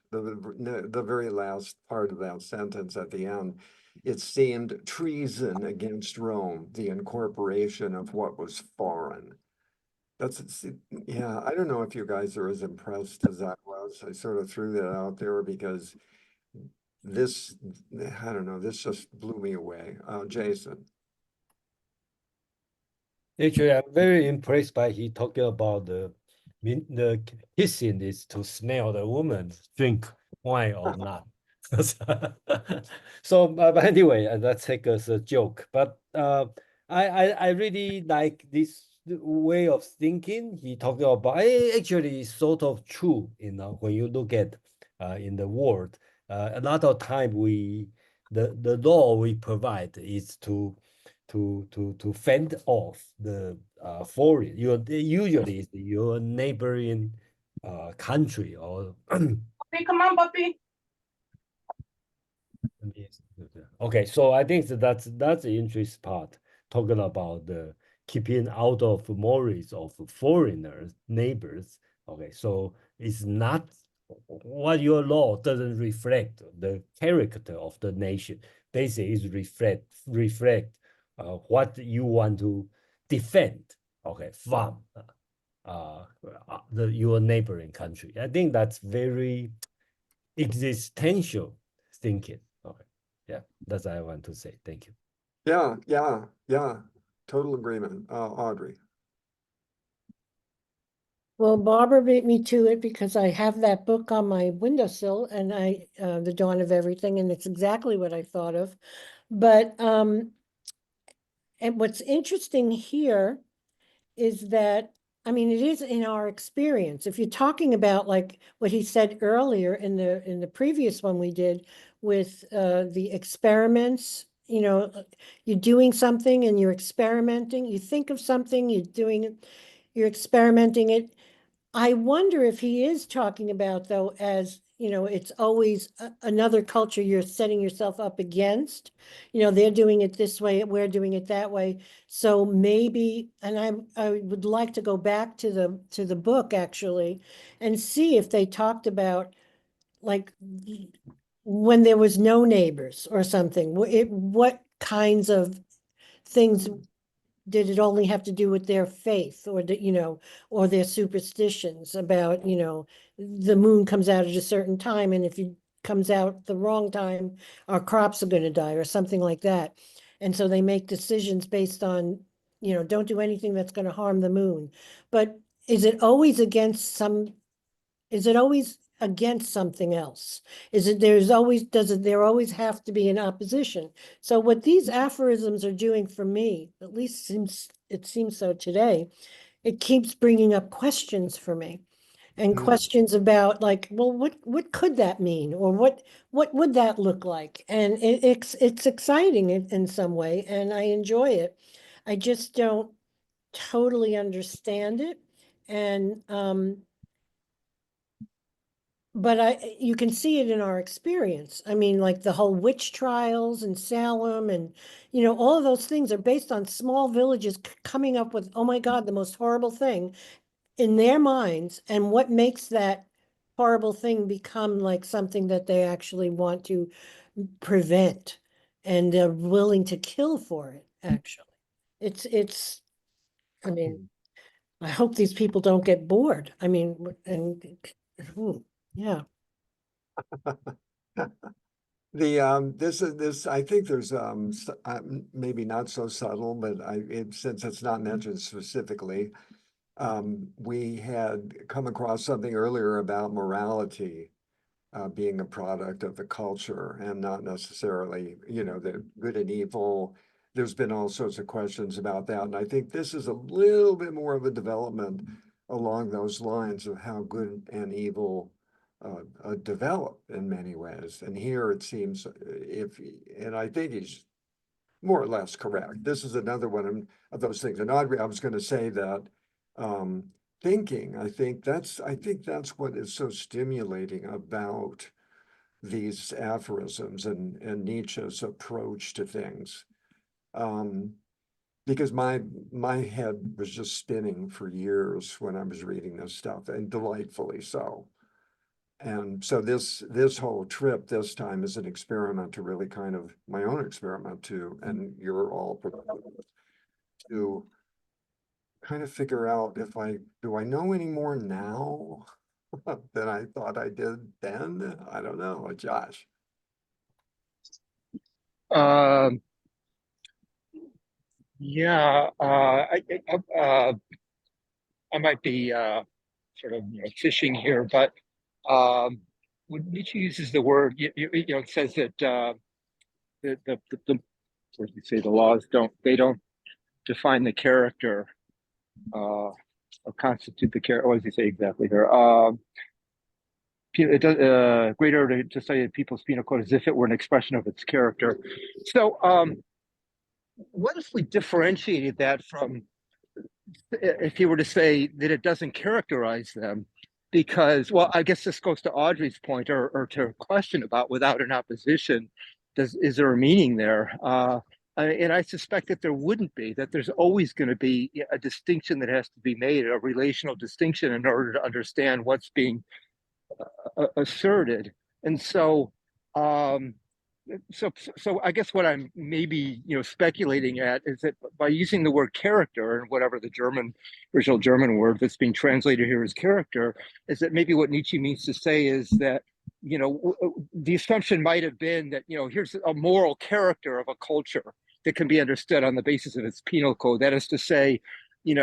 very last part of that sentence at the end. It seemed treason against Rome, the incorporation of what was foreign. Yeah, I don't know if you guys are as impressed as I was. I sort of threw that out there because this, I don't know, this just blew me away. Jason. Actually, I'm very impressed by he talking about the kissing is to smell the woman drink wine or not. So, but anyway, that's take as a joke. But I really like this way of thinking. He talking about actually it's sort of true. You know, when you look at in the world, a lot of time the law we provide is to fend off the foreign. Usually it's your neighboring country or Puppy, come on, puppy. okay. So I think that's the interest part, talking about the keeping out of mores of foreigners, neighbors. Okay, so it's not what your law doesn't reflect the character of the nation. Basically, is reflect what you want to defend. Okay, from your neighboring country. I think that's very existential thinking. Okay, yeah, that's what I want to say. Thank you. Yeah. Total agreement. Audrey. Well, Barbara beat me to it because I have that book on my windowsill and The Dawn of Everything, and it's exactly what I thought of. But, and what's interesting here is that, I mean, it is in our experience. If you're talking about like what he said earlier in the previous one we did with the experiments, you know, you're doing something and you're experimenting, you think of something, you're doing it, you're experimenting it. I wonder if he is talking about, though, as, you know, it's always another culture you're setting yourself up against. You know, they're doing it this way, we're doing it that way. So maybe, and I would like to go back to the book actually and see if they talked about like when there was no neighbors or something, what kinds of things did it only have to do with their faith or you know, or their superstitions about, you know, the moon comes out at a certain time and if it comes out the wrong time, our crops are going to die or something like that. And so they make decisions based on, you know, don't do anything that's going to harm the moon. But is it always against something else? Does there always have to be an opposition? So what these aphorisms are doing for me, at least it seems so today, it keeps bringing up questions for me. And questions about like, well, what could that mean? Or what would that look like? And it's exciting in some way, and I enjoy it. I just don't totally understand it. And but you can see it in our experience. I mean, like the whole witch trials in Salem and, you know, all of those things are based on small villages coming up with, oh my God, the most horrible thing in their minds. And what makes that horrible thing become like something that they actually want to prevent and they're willing to kill for it, actually. I mean, I hope these people don't get bored. I mean, yeah. This I think there's maybe not so subtle, but since it's not mentioned specifically, we had come across something earlier about morality being a product of the culture and not necessarily, you know, the good and evil. There's been all sorts of questions about that, and I think this is a little bit more of a development along those lines of how good and evil develop in many ways. And here it seems and I think he's more or less correct. This is another one of those things. And Audrey, I was going to say that thinking. I think that's what is so stimulating about these aphorisms and Nietzsche's approach to things. Because my head was just spinning for years when I was reading this stuff, and delightfully so. And so this whole trip this time is an experiment to really kind of my own experiment to, and you're all to kind of figure out if do I know any more now than I thought I did then? I don't know, Josh. Yeah, I might be sort of fishing here, but when Nietzsche uses the word, it says that what do you say, the laws don't define the character or constitute the character. What does he say exactly here? It does great order to study people's penal code as if it were an expression of its character. So, what if we differentiated that from if you were to say that it doesn't characterize them? Because, well, I guess this goes to Audrey's point or to her question about without an opposition, is there a meaning there? And I suspect that there wouldn't be, that there's always going to be a distinction that has to be made, a relational distinction in order to understand what's being asserted. And so, so I guess what I'm maybe speculating at is that by using the word character and whatever the original German word that's being translated here as character, is that maybe what Nietzsche means to say is that the assumption might have been that here's a moral character of a culture that can be understood on the basis of its penal code. That is to say, in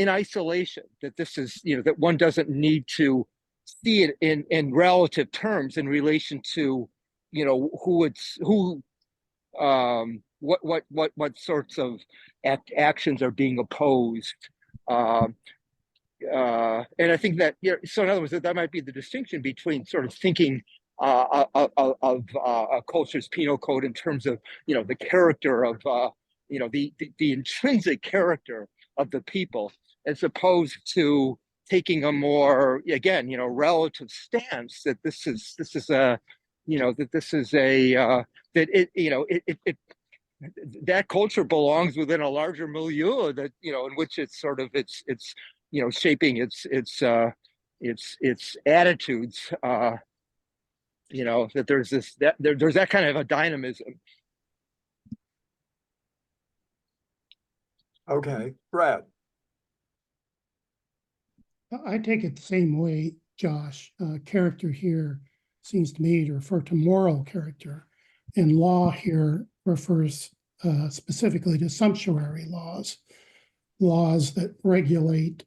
isolation, that this is that one doesn't need to see it in relative terms in relation to what sorts of actions are being opposed, and I think that so in other words that might be the distinction between sort of thinking of a culture's penal code in terms of the character of the intrinsic character of the people, as opposed to taking a more relative stance that this is a that culture belongs within a larger milieu that in which it's sort of it's shaping its attitudes, that there's that kind of a dynamism. Okay, Brad. I take it the same way, Josh. Character here seems to me to refer to moral character, and law here refers specifically to sumptuary laws, laws that regulate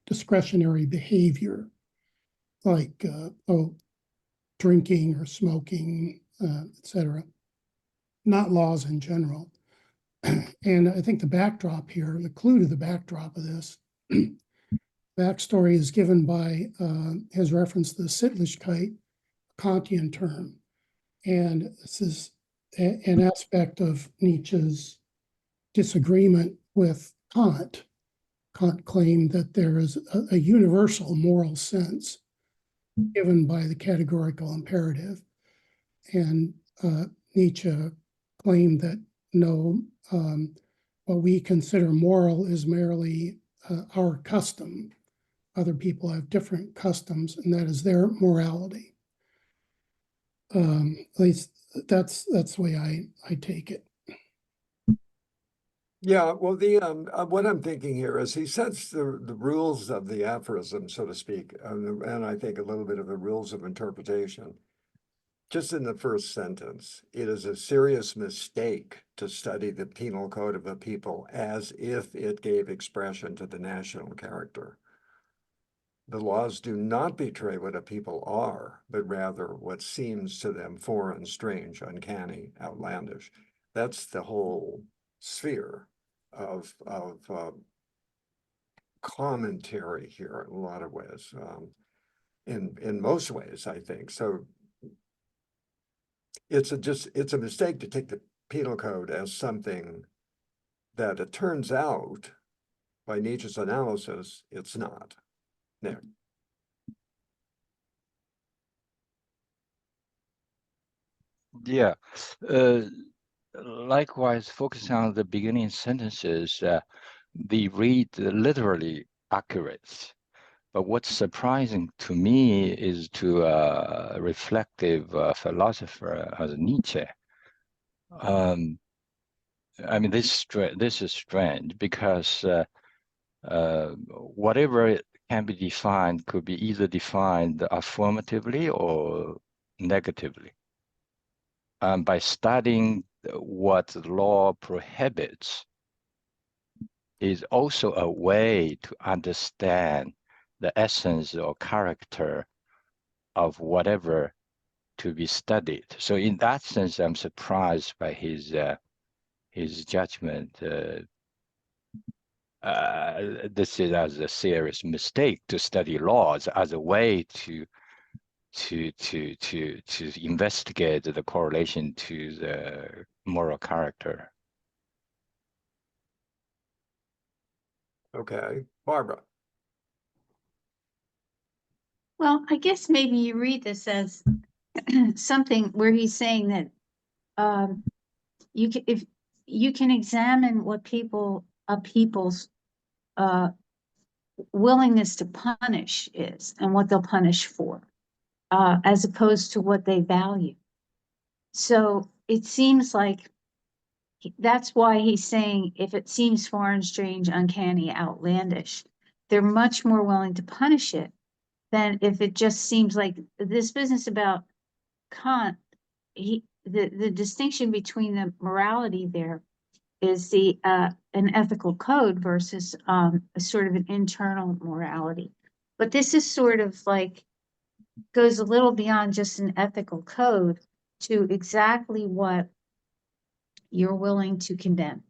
discretionary behavior, like drinking or smoking, etc. Not laws in general. And I think the backdrop here, the clue to the backdrop of this, backstory is given by his reference to the Sittlichkeit, Kantian term. And this is an aspect of Nietzsche's disagreement with Kant. Kant claimed that there is a universal moral sense given by the categorical imperative. And Nietzsche claimed that no, what we consider moral is merely our custom. Other people have different customs, and that is their morality. At least that's the way I take it. Yeah, well, the what I'm thinking here is he sets the rules of the aphorism, so to speak, and I think a little bit of the rules of interpretation. Just in the first sentence, it is a serious mistake to study the penal code of a people as if it gave expression to the national character. The laws do not betray what a people are, but rather what seems to them foreign, strange, uncanny, outlandish. That's the whole sphere of commentary here in a lot of ways, in most ways, I think. So it's a mistake to take the penal code as something that it turns out by Nietzsche's analysis, it's not. Nick. Yeah. Likewise, focusing on the beginning sentences, they read literally accurate. But what's surprising to me is to a reflective philosopher as Nietzsche. I mean, this is strange because whatever can be defined could be either defined affirmatively or negatively. By studying what the law prohibits is also a way to understand the essence or character of whatever to be studied. So in that sense, I'm surprised by his judgment. This is as a serious mistake to study laws as a way to investigate the correlation to the moral character. Okay, Barbara. Well, I guess maybe you read this as something where he's saying that if you can examine what people's willingness to punish is and what they'll punish for, as opposed to what they value. So it seems like that's why he's saying if it seems foreign, strange, uncanny, outlandish, they're much more willing to punish it than if it just seems like this business about Kant. The distinction between the morality there is an ethical code versus a sort of an internal morality. But this is sort of like goes a little beyond just an ethical code to exactly what you're willing to condemn,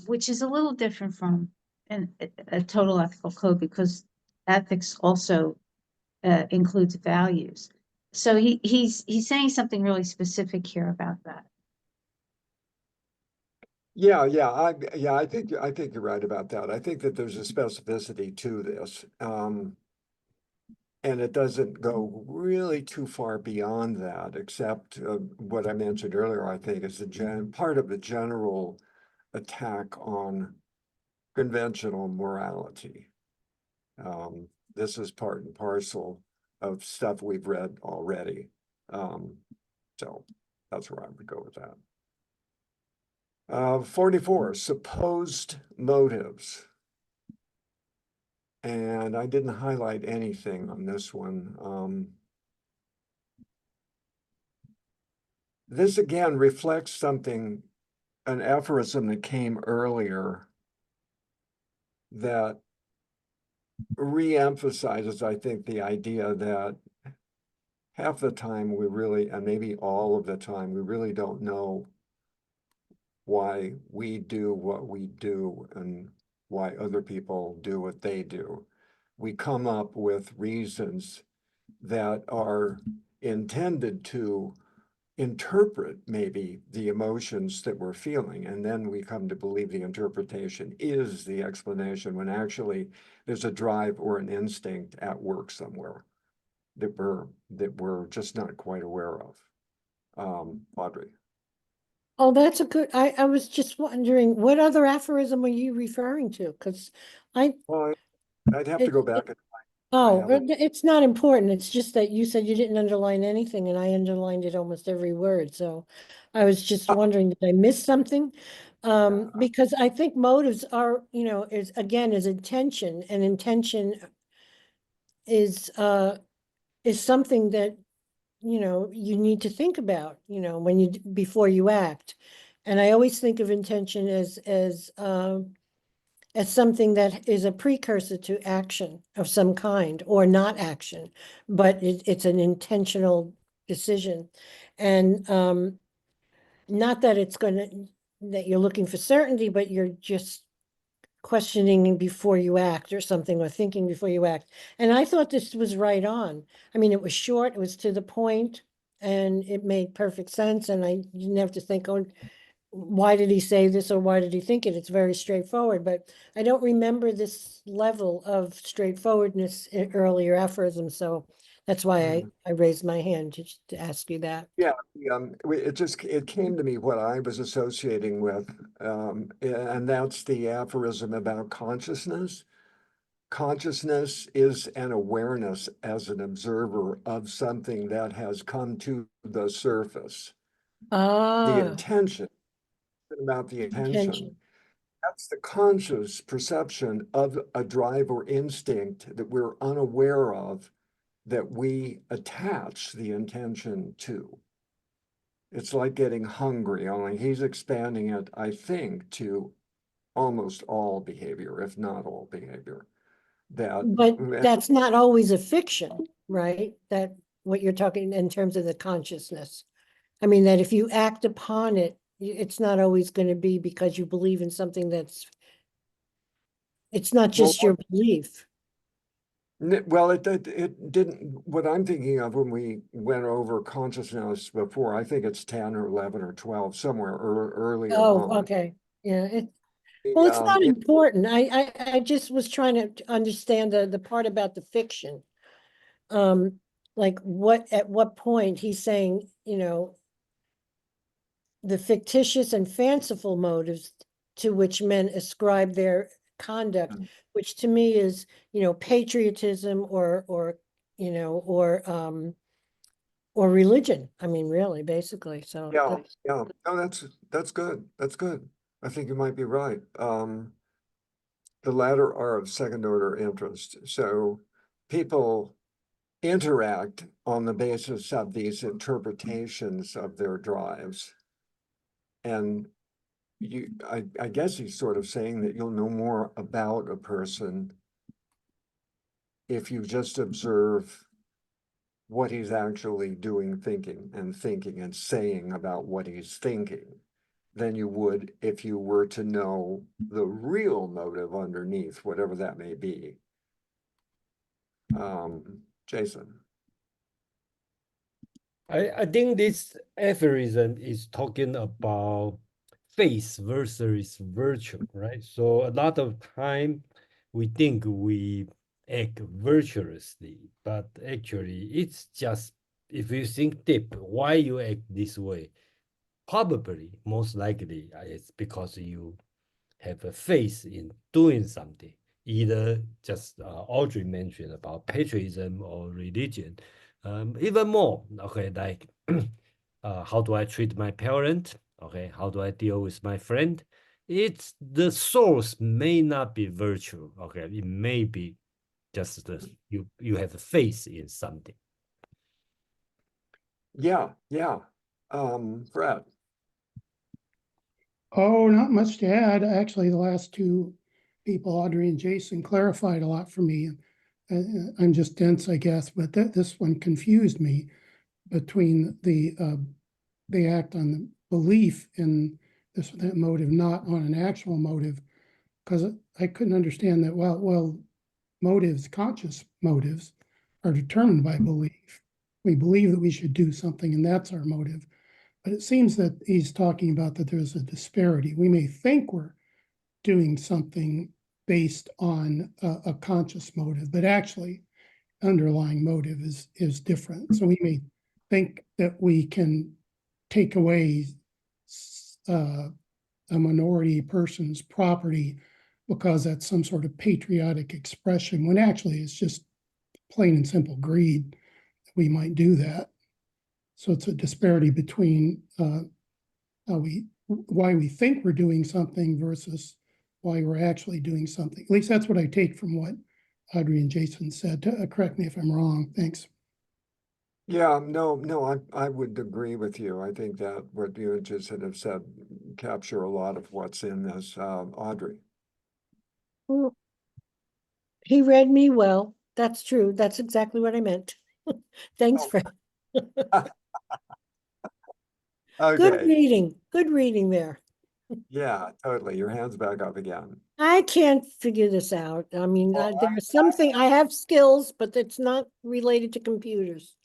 which is a little different from a total ethical code because ethics also includes values. So he's saying something really specific here about that. Yeah, I think you're right about that. I think that there's a specificity to this. And it doesn't go really too far beyond that, except what I mentioned earlier, I think is part of the general attack on conventional morality. This is part and parcel of stuff we've read already. So that's where I would go with that. 44, supposed motives. And I didn't highlight anything on this one. This again reflects something, an aphorism that came earlier that re-emphasizes, I think, the idea that half the time we really, and maybe all of the time, we really don't know why we do what we do and why other people do what they do. We come up with reasons that are intended to interpret maybe the emotions that we're feeling, and then we come to believe the interpretation is the explanation when actually there's a drive or an instinct at work somewhere that we're just not quite aware of. Audrey. Oh, that's a good, I was just wondering, what other aphorism are you referring to? Because Well, I'd have to go back and oh, have it. it's not important. It's just that you said you didn't underline anything and I underlined it almost every word. So I was just wondering, did I miss something? Because I think motives are, is intention, and intention is something that, you need to think about, when before you act. And I always think of intention as something that is a precursor to action of some kind or not action, but it's an intentional decision. And not that that you're looking for certainty, but you're just questioning before you act or something, or thinking before you act. And I thought this was right on. I mean, it was short, it was to the point, and it made perfect sense. And I didn't have to think, oh, why did he say this or why did he think it? It's very straightforward, but I don't remember this level of straightforwardness in earlier aphorisms, so that's why I raised my hand to ask you that. Yeah, it came to me what I was associating with, and that's the aphorism about consciousness. Consciousness is an awareness as an observer of something that has come to the surface. The Ah, intention, about the intention, intention. that's the conscious perception of a drive or instinct that we're unaware of, that we attach the intention to. It's like getting hungry, only he's expanding it, I think, to almost all behavior, if not all behavior. But that's not always a fiction, right? That what you're talking in terms of the consciousness. I mean, that if you act upon it, it's not always going to be because you believe in something it's not just your belief. Well, it didn't, what I'm thinking of when we went over consciousness before, I think it's 10 or 11 or 12, somewhere earlier Oh, on. okay. Yeah. Well, it's not important. I just was trying to understand the part about the fiction. Like at what point he's saying, the fictitious and fanciful motives to which men ascribe their conduct, which to me is, patriotism or religion. I mean, really, basically. So Yeah, yeah. No, that's good. That's good. I think you might be right. The latter are of second order interest. So people interact on the basis of these interpretations of their drives. And I guess he's sort of saying that you'll know more about a person if you just observe what he's actually doing, thinking and saying about what he's thinking than you would if you were to know the real motive underneath, whatever that may be. Jason. I think this aphorism is talking about faith versus virtue, right? So a lot of time we think we act virtuously, but actually it's just, if you think deep, why you act this way, probably most likely it's because you have a faith in doing something, either just Audrey mentioned about patriotism or religion. Even more, okay, like how do I treat my parent? Okay, how do I deal with my friend? It's the source may not be virtue. Okay, it may be just you have a faith in something. Yeah. Fred. Oh, not much to add. Actually, the last two people, Audrey and Jason, clarified a lot for me. I'm just dense, I guess, but this one confused me between they act on the belief in that motive, not on an actual motive, because I couldn't understand that. Well, motives, conscious motives, are determined by belief. We believe that we should do something, and that's our motive. But it seems that he's talking about that there's a disparity. We may think we're doing something based on a conscious motive, but actually underlying motive is different. So we may think that we can take away a minority person's property because that's some sort of patriotic expression, when actually it's just plain and simple greed. We might do that. So it's a disparity between why we think we're doing something versus why we're actually doing something. At least that's what I take from what Audrey and Jason said. Correct me if I'm wrong. Thanks. Yeah, no, I would agree with you. I think that what you and Jason have said capture a lot of what's in this. Audrey. Well, he read me well. That's true. That's exactly what I meant. Thanks, Fred. Okay. Good reading there. Yeah, totally. Your hand's back up again. I can't figure this out. I mean, there's something, I have skills, but it's not related to computers.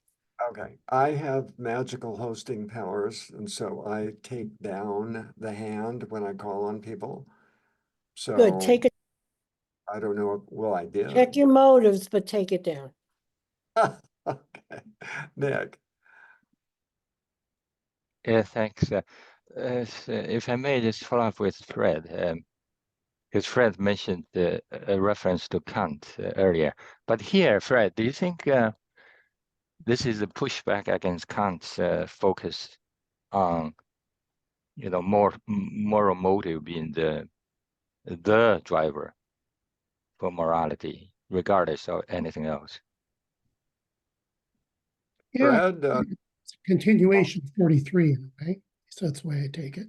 Okay, I have magical hosting powers, and so I take down the hand when I call on people. Good, So take it, I don't know, well, I did. check your motives, but take it down. Okay, Nick, Yeah, thanks. If I may just follow up with Fred, because Fred mentioned a reference to Kant earlier. But here, Fred, do you think this is a pushback against Kant's focus on, moral motive being the driver for morality, regardless of anything else? Yeah, Fred, it's a continuation of 43, right? So that's the way I take it.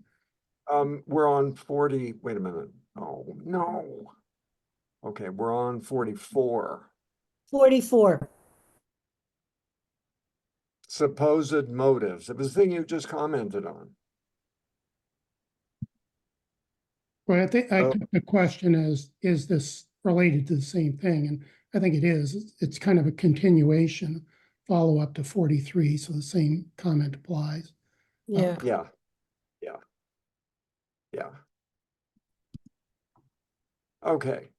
we're on 40, wait a minute. Oh, no. Okay, we're on 44. 44. Supposed motives. It was the thing you just commented on. Well, I think Oh. the question is this related to the same thing? And I think it is. It's kind of a continuation, follow up to 43. So the same comment applies. Yeah. Yeah, yeah, yeah. Okay.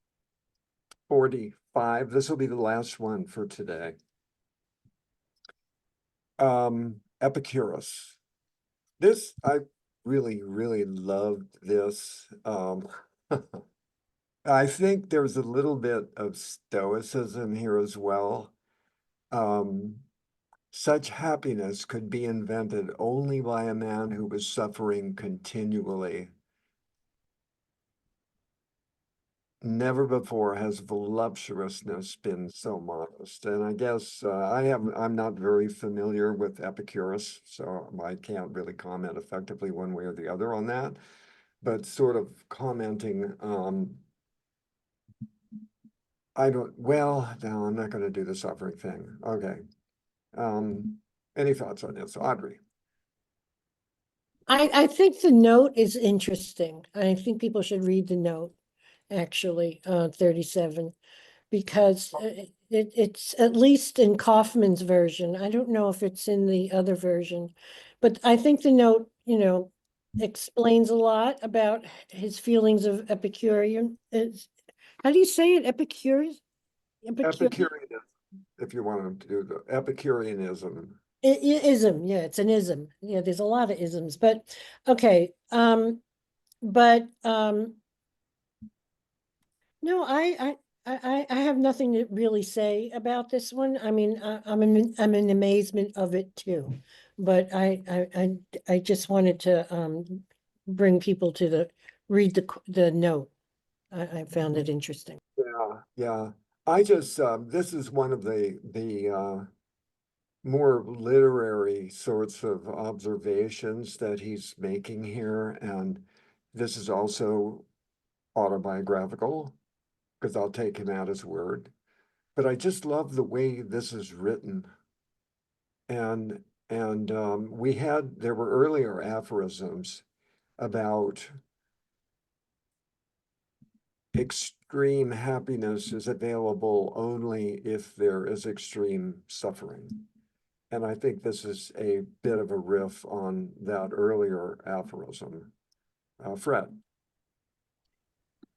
45. This will be the last one for today. Epicurus. This, I really, really loved this. I think there's a little bit of stoicism here as well. Such happiness could be invented only by a man who was suffering continually. Never before has voluptuousness been so modest. And I guess I'm not very familiar with Epicurus, so I can't really comment effectively one way or the other on that. But sort of commenting, well, no, I'm not going to do the suffering thing. Okay. Any thoughts on this, Audrey? I think the note is interesting. I think people should read the note, actually, 37, because it's at least in Kaufman's version. I don't know if it's in the other version, but I think the note, explains a lot about his feelings of Epicurean. How do you say it? Epicurean? Epicureanism, if you want to do the Epicureanism. Ism, yeah, it's an ism. Yeah, there's a lot of isms, but okay. But no, I have nothing to really say about this one. I mean, I'm in amazement of it too. But I just wanted to bring people to read the note. I found it interesting. Yeah, yeah. I just this is one of the more literary sorts of observations that he's making here, and this is also autobiographical because I'll take him at his word. But I just love the way this is written, and there were earlier aphorisms about extreme happiness is available only if there is extreme suffering. And I think this is a bit of a riff on that earlier aphorism. Fred.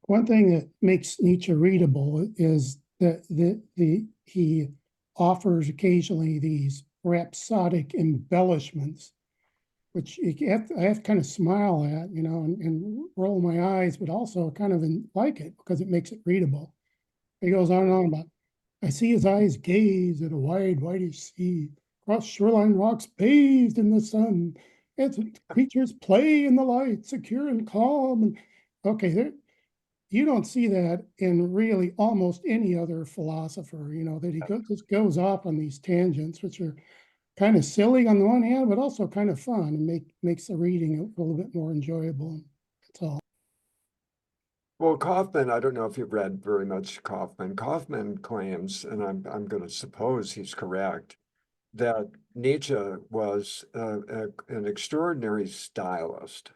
One thing that makes Nietzsche readable is that he offers occasionally these rhapsodic embellishments, which I have to kind of smile at, and roll my eyes, but also kind of like it because it makes it readable. He goes on and on about, I see his eyes gaze at a wide, whitish sea, across shoreline rocks bathed in the sun, as creatures play in the light, secure and calm. And okay, you don't see that in really almost any other philosopher, that he just goes off on these tangents, which are kind of silly on the one hand, but also kind of fun and makes the reading a little bit more enjoyable. That's all. Well, Kaufman, I don't know if you've read very much Kaufman. Kaufman claims, and I'm going to suppose he's correct, that Nietzsche was an extraordinary stylist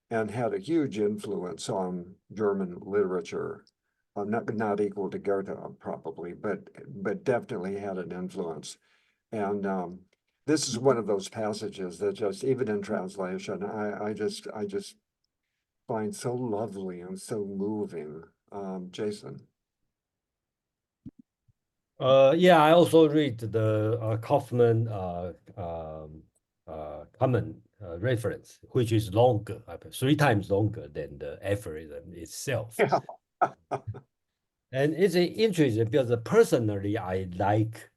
and had a huge influence on German literature. Not equal to Goethe, probably, but definitely had an influence. And this is one of those passages that just, even in translation, I just find so lovely and so moving. Jason. Yeah, I also read the Kaufman common reference, which is longer, 3 times longer than the aphorism itself. Yeah. And it's interesting because personally, I like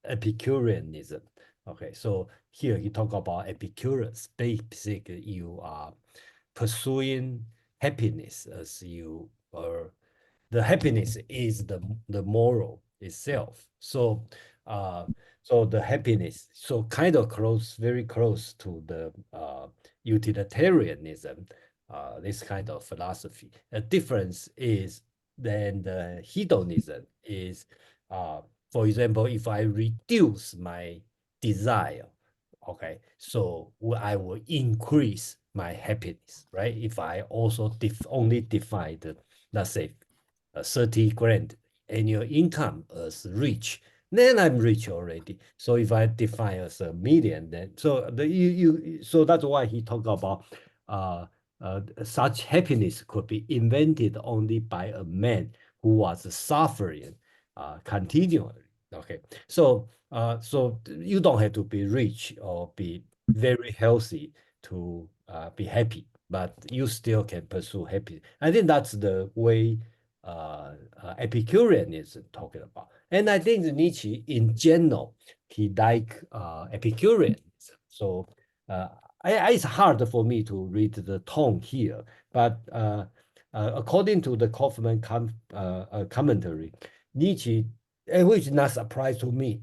Epicureanism. Okay, so here he talk about Epicurus. Basically, you are pursuing happiness as you are. The happiness is the moral itself. So so the happiness, so kind of close, very close to the utilitarianism, this kind of philosophy. The difference is then the hedonism is, for example, if I reduce my desire, okay, so I will increase my happiness, right? If I also only define the, let's say, 30 grand annual income as rich, then I'm rich already. So if I define as a million, then so so that's why he talk about such happiness could be invented only by a man who was suffering continually. Okay, so so you don't have to be rich or be very healthy to be happy, but you still can pursue happiness. I think that's the way Epicureanism talking about. And I think Nietzsche in general, he like Epicureanism. So it's hard for me to read the tone here, but according to the Kaufman commentary, Nietzsche, which is not surprise to me,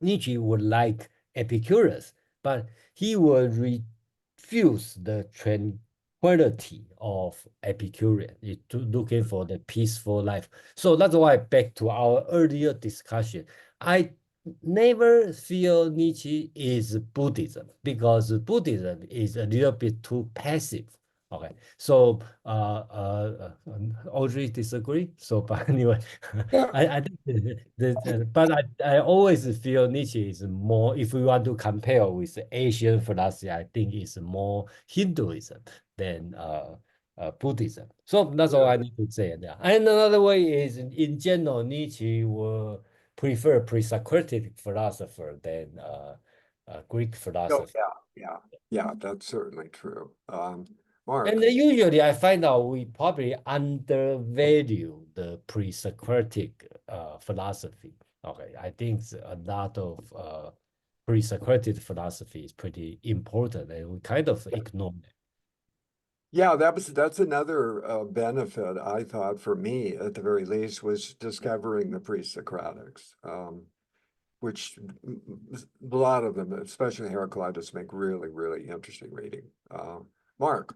Nietzsche would like Epicurus, but he would refuse the tranquility of Epicurean, looking for the peaceful life. So that's why back to our earlier discussion, I never feel Nietzsche is Buddhism because Buddhism is a little bit too passive. Okay, so Audrey disagree. So, but anyway, Yeah. I think but I always feel Nietzsche is more. If we want to compare with Asian philosophy, I think it's more Hinduism than Buddhism. So that's all I need to say. Yeah. And another way is in general, Nietzsche will prefer pre-Socratic philosopher than Greek Oh, philosopher. yeah, that's certainly true. Mark. And usually I find out we probably undervalue the pre-Socratic philosophy. Okay, I think a lot of pre-Socratic philosophy is pretty important and we kind of ignore it. Yeah, that's another benefit I thought for me at the very least was discovering the pre-Socratics, which a lot of them, especially Heraclitus, make really, really interesting reading. Mark.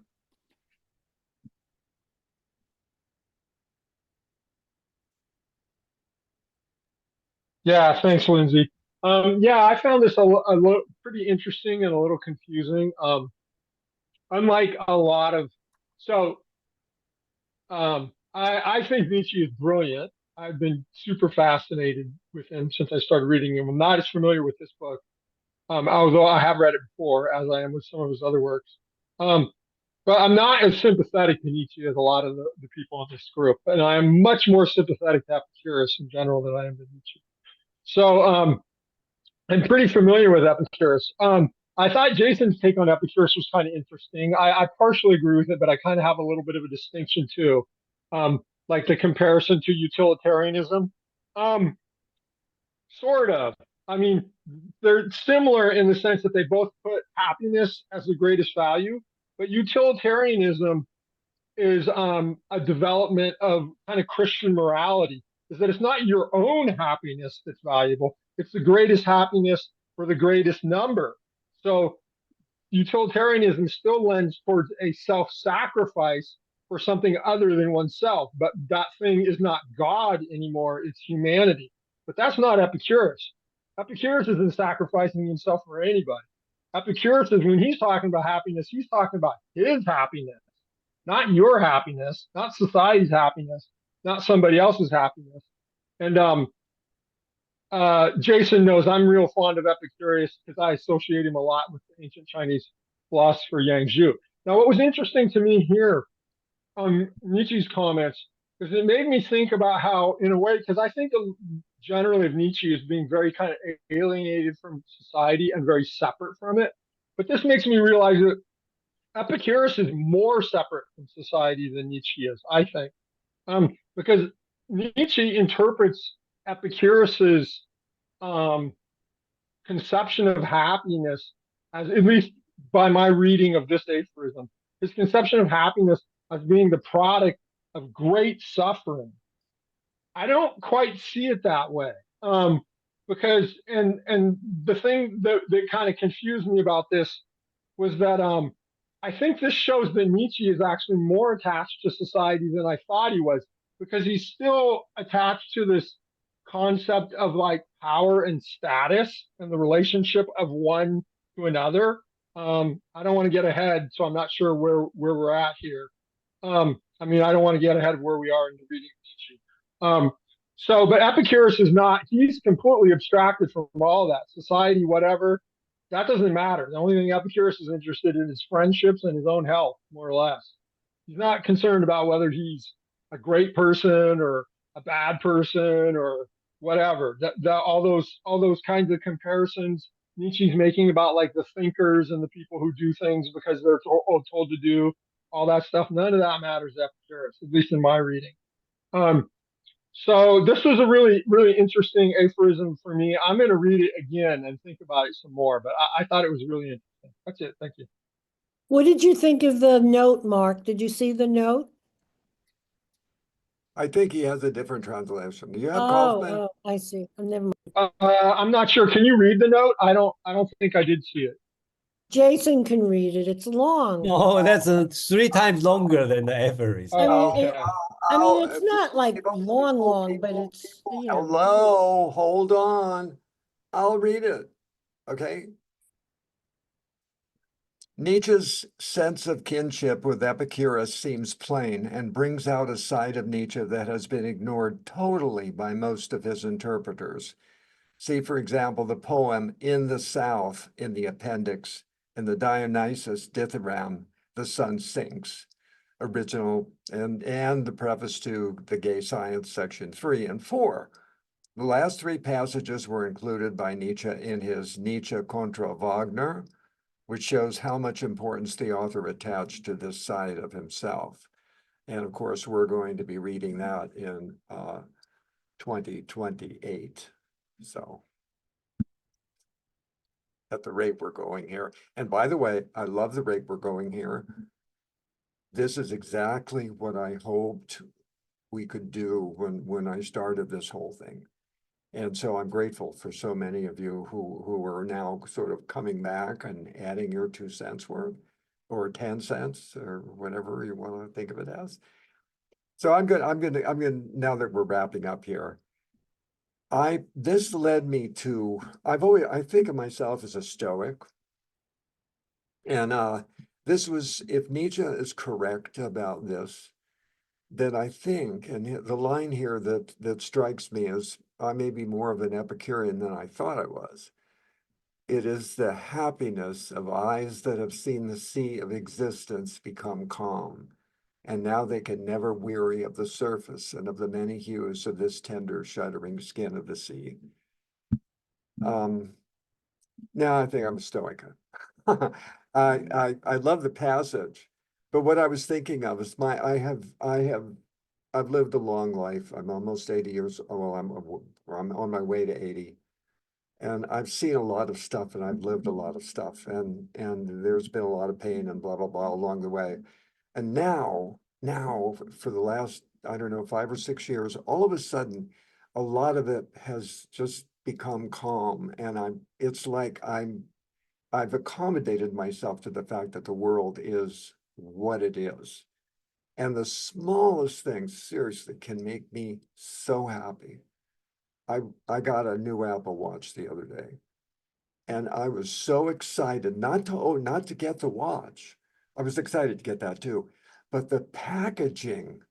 Yeah, thanks, Lindsay. Yeah, I found this a little pretty interesting and a little confusing. Unlike a lot of, so I think Nietzsche is brilliant. I've been super fascinated with him since I started reading him. I'm not as familiar with this book, although I have read it before, as I am with some of his other works. But I'm not as sympathetic to Nietzsche as a lot of the people in this group, and I am much more sympathetic to Epicurus in general than I am to Nietzsche. So I'm pretty familiar with Epicurus. I thought Jason's take on Epicurus was kind of interesting. I partially agree with it, but I kind of have a little bit of a distinction too, like the comparison to utilitarianism. Um, Sort of. I mean, they're similar in the sense that they both put happiness as the greatest value, but utilitarianism is a development of kind of Christian morality, is that it's not your own happiness that's valuable, it's the greatest happiness for the greatest number. So utilitarianism still lends towards a self-sacrifice for something other than oneself, but that thing is not God anymore, it's humanity. But that's not Epicurus. Epicurus isn't sacrificing himself for anybody. Epicurus is, when he's talking about happiness, he's talking about his happiness, not your happiness, not society's happiness, not somebody else's happiness. And Jason knows I'm real fond of Epicurus because I associate him a lot with the ancient Chinese philosopher Yang Zhu. Now, what was interesting to me here on Nietzsche's comments is it made me think about how, in a way, because I think generally of Nietzsche as being very kind of alienated from society and very separate from it. But this makes me realize that Epicurus is more separate from society than Nietzsche is, I think, because Nietzsche interprets Epicurus's conception of happiness as, at least by my reading of this aphorism, his conception of happiness as being the product of great suffering. I don't quite see it that way. Because the thing that kind of confused me about this was that I think this shows that Nietzsche is actually more attached to society than I thought he was, because he's still attached to this concept of like power and status and the relationship of one to another. I don't want to get ahead, so I'm not sure where we're at here. I mean, I don't want to get ahead of where we are in the reading of Nietzsche. But Epicurus is not, he's completely abstracted from all that, society, whatever. That doesn't matter. The only thing Epicurus is interested in is friendships and his own health, more or less. He's not concerned about whether he's a great person or a bad person or whatever. All those kinds of comparisons Nietzsche's making about like the thinkers and the people who do things because they're told to do all that stuff. None of that matters to Epicurus, at least in my reading. So this was a really, really interesting aphorism for me. I'm going to read it again and think about it some more, but I thought it was really interesting. That's it. Thank you. What did you think of the note, Mark? Did you see the note? I think he has a different translation. Do you have Kaufman? Oh, I see. Never mind. I'm not sure. Can you read the note? I don't think I did see it. Jason can read it. It's long. No, that's 3 times longer than the average. I mean, Okay. it's not like long, but it's, you know. Hello, hold on. I'll read it. Okay. Nietzsche's sense of kinship with Epicurus seems plain and brings out a side of Nietzsche that has been ignored totally by most of his interpreters. See, for example, the poem In the South in the appendix in the Dionysus Dithyramb, The Sun Sinks, original, and the preface to the Gay Science, section 3 and 4. The last 3 passages were included by Nietzsche in his Nietzsche contra Wagner, which shows how much importance the author attached to this side of himself. And of course, we're going to be reading that in 2028. So at the rate we're going here. And by the way, I love the rate we're going here. This is exactly what I hoped we could do when I started this whole thing. And so I'm grateful for so many of you who are now sort of coming back and adding your 2 cents worth or 10 cents or whatever you want to think of it as. So I'm good. Now that we're wrapping up here, this led me to, I think of myself as a Stoic. And this was, if Nietzsche is correct about this, then I think, and the line here that strikes me is, I may be more of an Epicurean than I thought I was. It is the happiness of eyes that have seen the sea of existence become calm, and now they can never weary of the surface and of the many hues of this tender, shuddering skin of the sea. Now I think I'm a Stoic. I love the passage, but what I was thinking of is I've lived a long life. I'm almost 80 years old. Well, I'm on my way to 80. And I've seen a lot of stuff and I've lived a lot of stuff. And there's been a lot of pain and blah, blah, blah along the way. And now for the last, I don't know, 5 or 6 years, all of a sudden, a lot of it has just become calm. And it's like I've accommodated myself to the fact that the world is what it is. And the smallest things, seriously, can make me so happy. I got a new Apple Watch the other day, and I was so excited not to get the watch. I was excited to get that too, but the packaging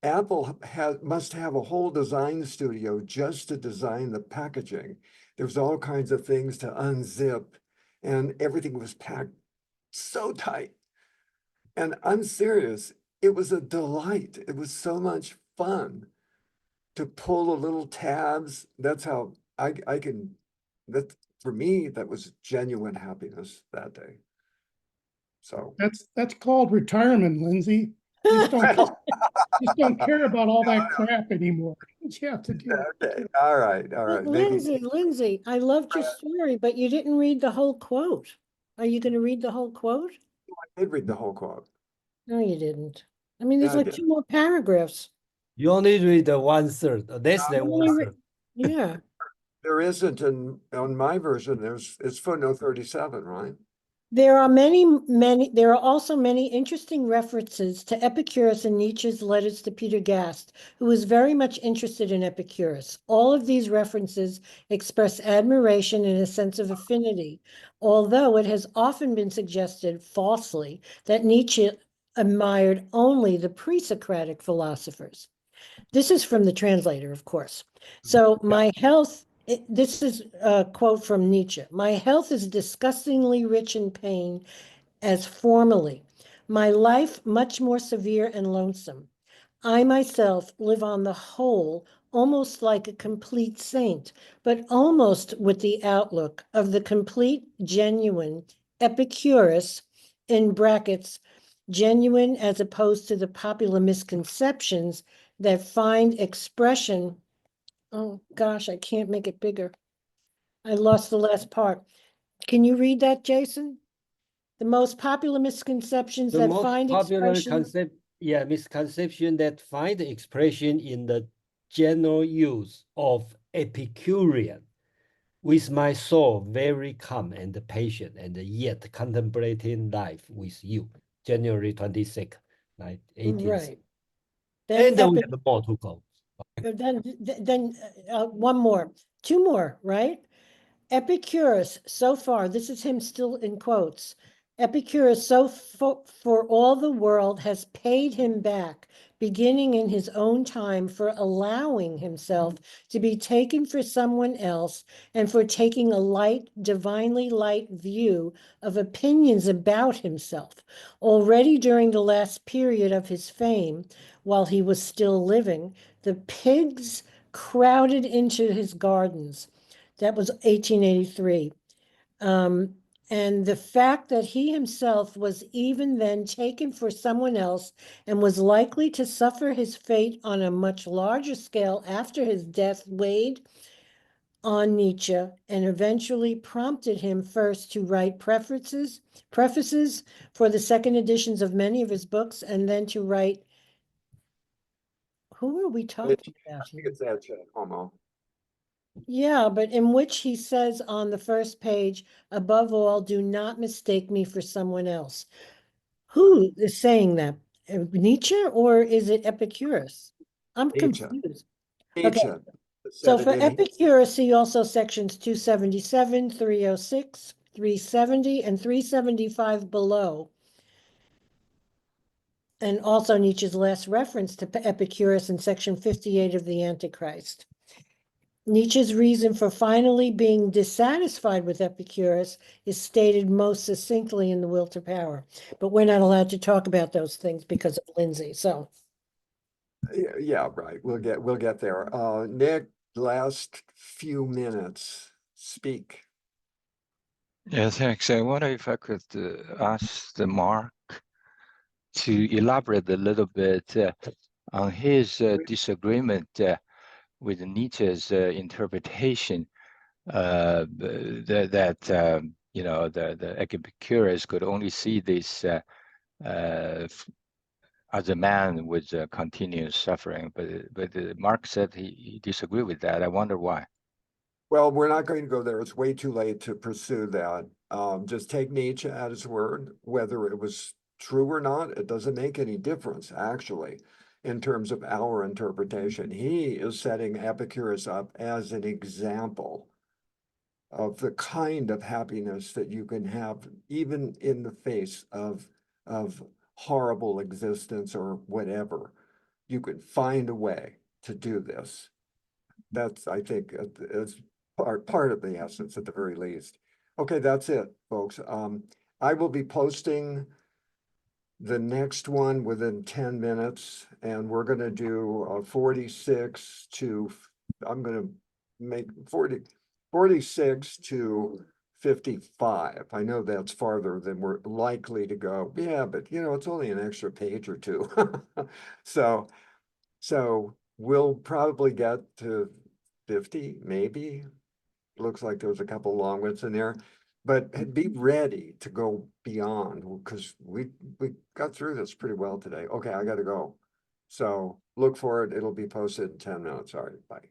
Apple must have a whole design studio just to design the packaging. There's all kinds of things to unzip, and everything was packed so tight. And I'm serious, it was a delight. It was so much fun to pull the little tabs. That's how I can, that for me, that was genuine happiness that day. So That's called retirement, Lindsay. Just don't, just don't care about all that crap anymore. You have to do. okay, all right, But maybe Lindsay, I loved your story, but you didn't read the whole quote. Are you going to read the whole quote? I did read the whole quote. No, you didn't. I mean, there's Yeah, I like did. 2 more paragraphs. You only read the 1/3, less than Only re- 1/3. Yeah. There isn't on my version, it's footnote 37, right? There are also many interesting references to Epicurus in Nietzsche's letters to Peter Gast, who was very much interested in Epicurus. All of these references express admiration and a sense of affinity, although it has often been suggested falsely that Nietzsche admired only the pre-Socratic philosophers. This is from the translator, of course. So this is a quote from Nietzsche. My health is disgustingly rich in pain as formerly. My life much more severe and lonesome. I myself live on the whole almost like a complete saint, but almost with the outlook of the complete, genuine Epicurus, in brackets, genuine as opposed to the popular misconceptions that find expression. Oh gosh, I can't make it bigger. I lost the last part. Can you read that, Jason? The most popular misconceptions The that most find popular expression. misconception that find expression in the general use of Epicurean, with my soul very calm and patient, and yet contemplating life with you. January 26th, 18th. Right. And then we Epic, have more to go. then one more, 2 more, right? Epicurus, so far, this is him still in quotes. Epicurus, for all the world, has paid him back, beginning in his own time, for allowing himself to be taken for someone else and for taking a light, divinely light view of opinions about himself. Already during the last period of his fame, while he was still living, the pigs crowded into his gardens. That was 1883. And the fact that he himself was even then taken for someone else and was likely to suffer his fate on a much larger scale after his death weighed on Nietzsche and eventually prompted him first to write prefaces for the second editions of many of his books, and then to write. Who are we talking I about think here? it's that Homo. Yeah, but in which he says on the first page, above all, do not mistake me for someone else. Who is saying that? Nietzsche or is it Epicurus? I'm Nietzsche. confused. Nietzsche Okay, said so it for in Epicurus, see also sections 277, 306, 370, and 375 below. And also Nietzsche's last reference to Epicurus in section 58 of the Antichrist. Nietzsche's reason for finally being dissatisfied with Epicurus is stated most succinctly in The Will to Power, but we're not allowed to talk about those things because of Lindsay, so. Yeah, right. We'll get there. Nick, last few minutes, speak. Yeah, thanks. I wonder if I could ask the Mark to elaborate a little bit on his disagreement with Nietzsche's interpretation that you know the Epicurus could only see this as a man with continuous suffering, but Mark said he disagreed with that. I wonder why. Well, we're not going to go there. It's way too late to pursue that. Just take Nietzsche at his word, whether it was true or not, it doesn't make any difference, actually, in terms of our interpretation. He is setting Epicurus up as an example of the kind of happiness that you can have even in the face of horrible existence or whatever. you could find a way to do this. That's, I think, is part of the essence at the very least. Okay, that's it, folks. I will be posting the next one within 10 minutes, and we're gonna do 46 to, I'm gonna make 46 to 55. I know that's farther than we're likely to go. Yeah, but you know, it's only an extra page or two. So we'll probably get to 50, maybe. Looks like there was a couple long ones in there. But be ready to go beyond, because we got through this pretty well today. Okay, I gotta go. So look for it. It'll be posted in 10 minutes. All right, bye.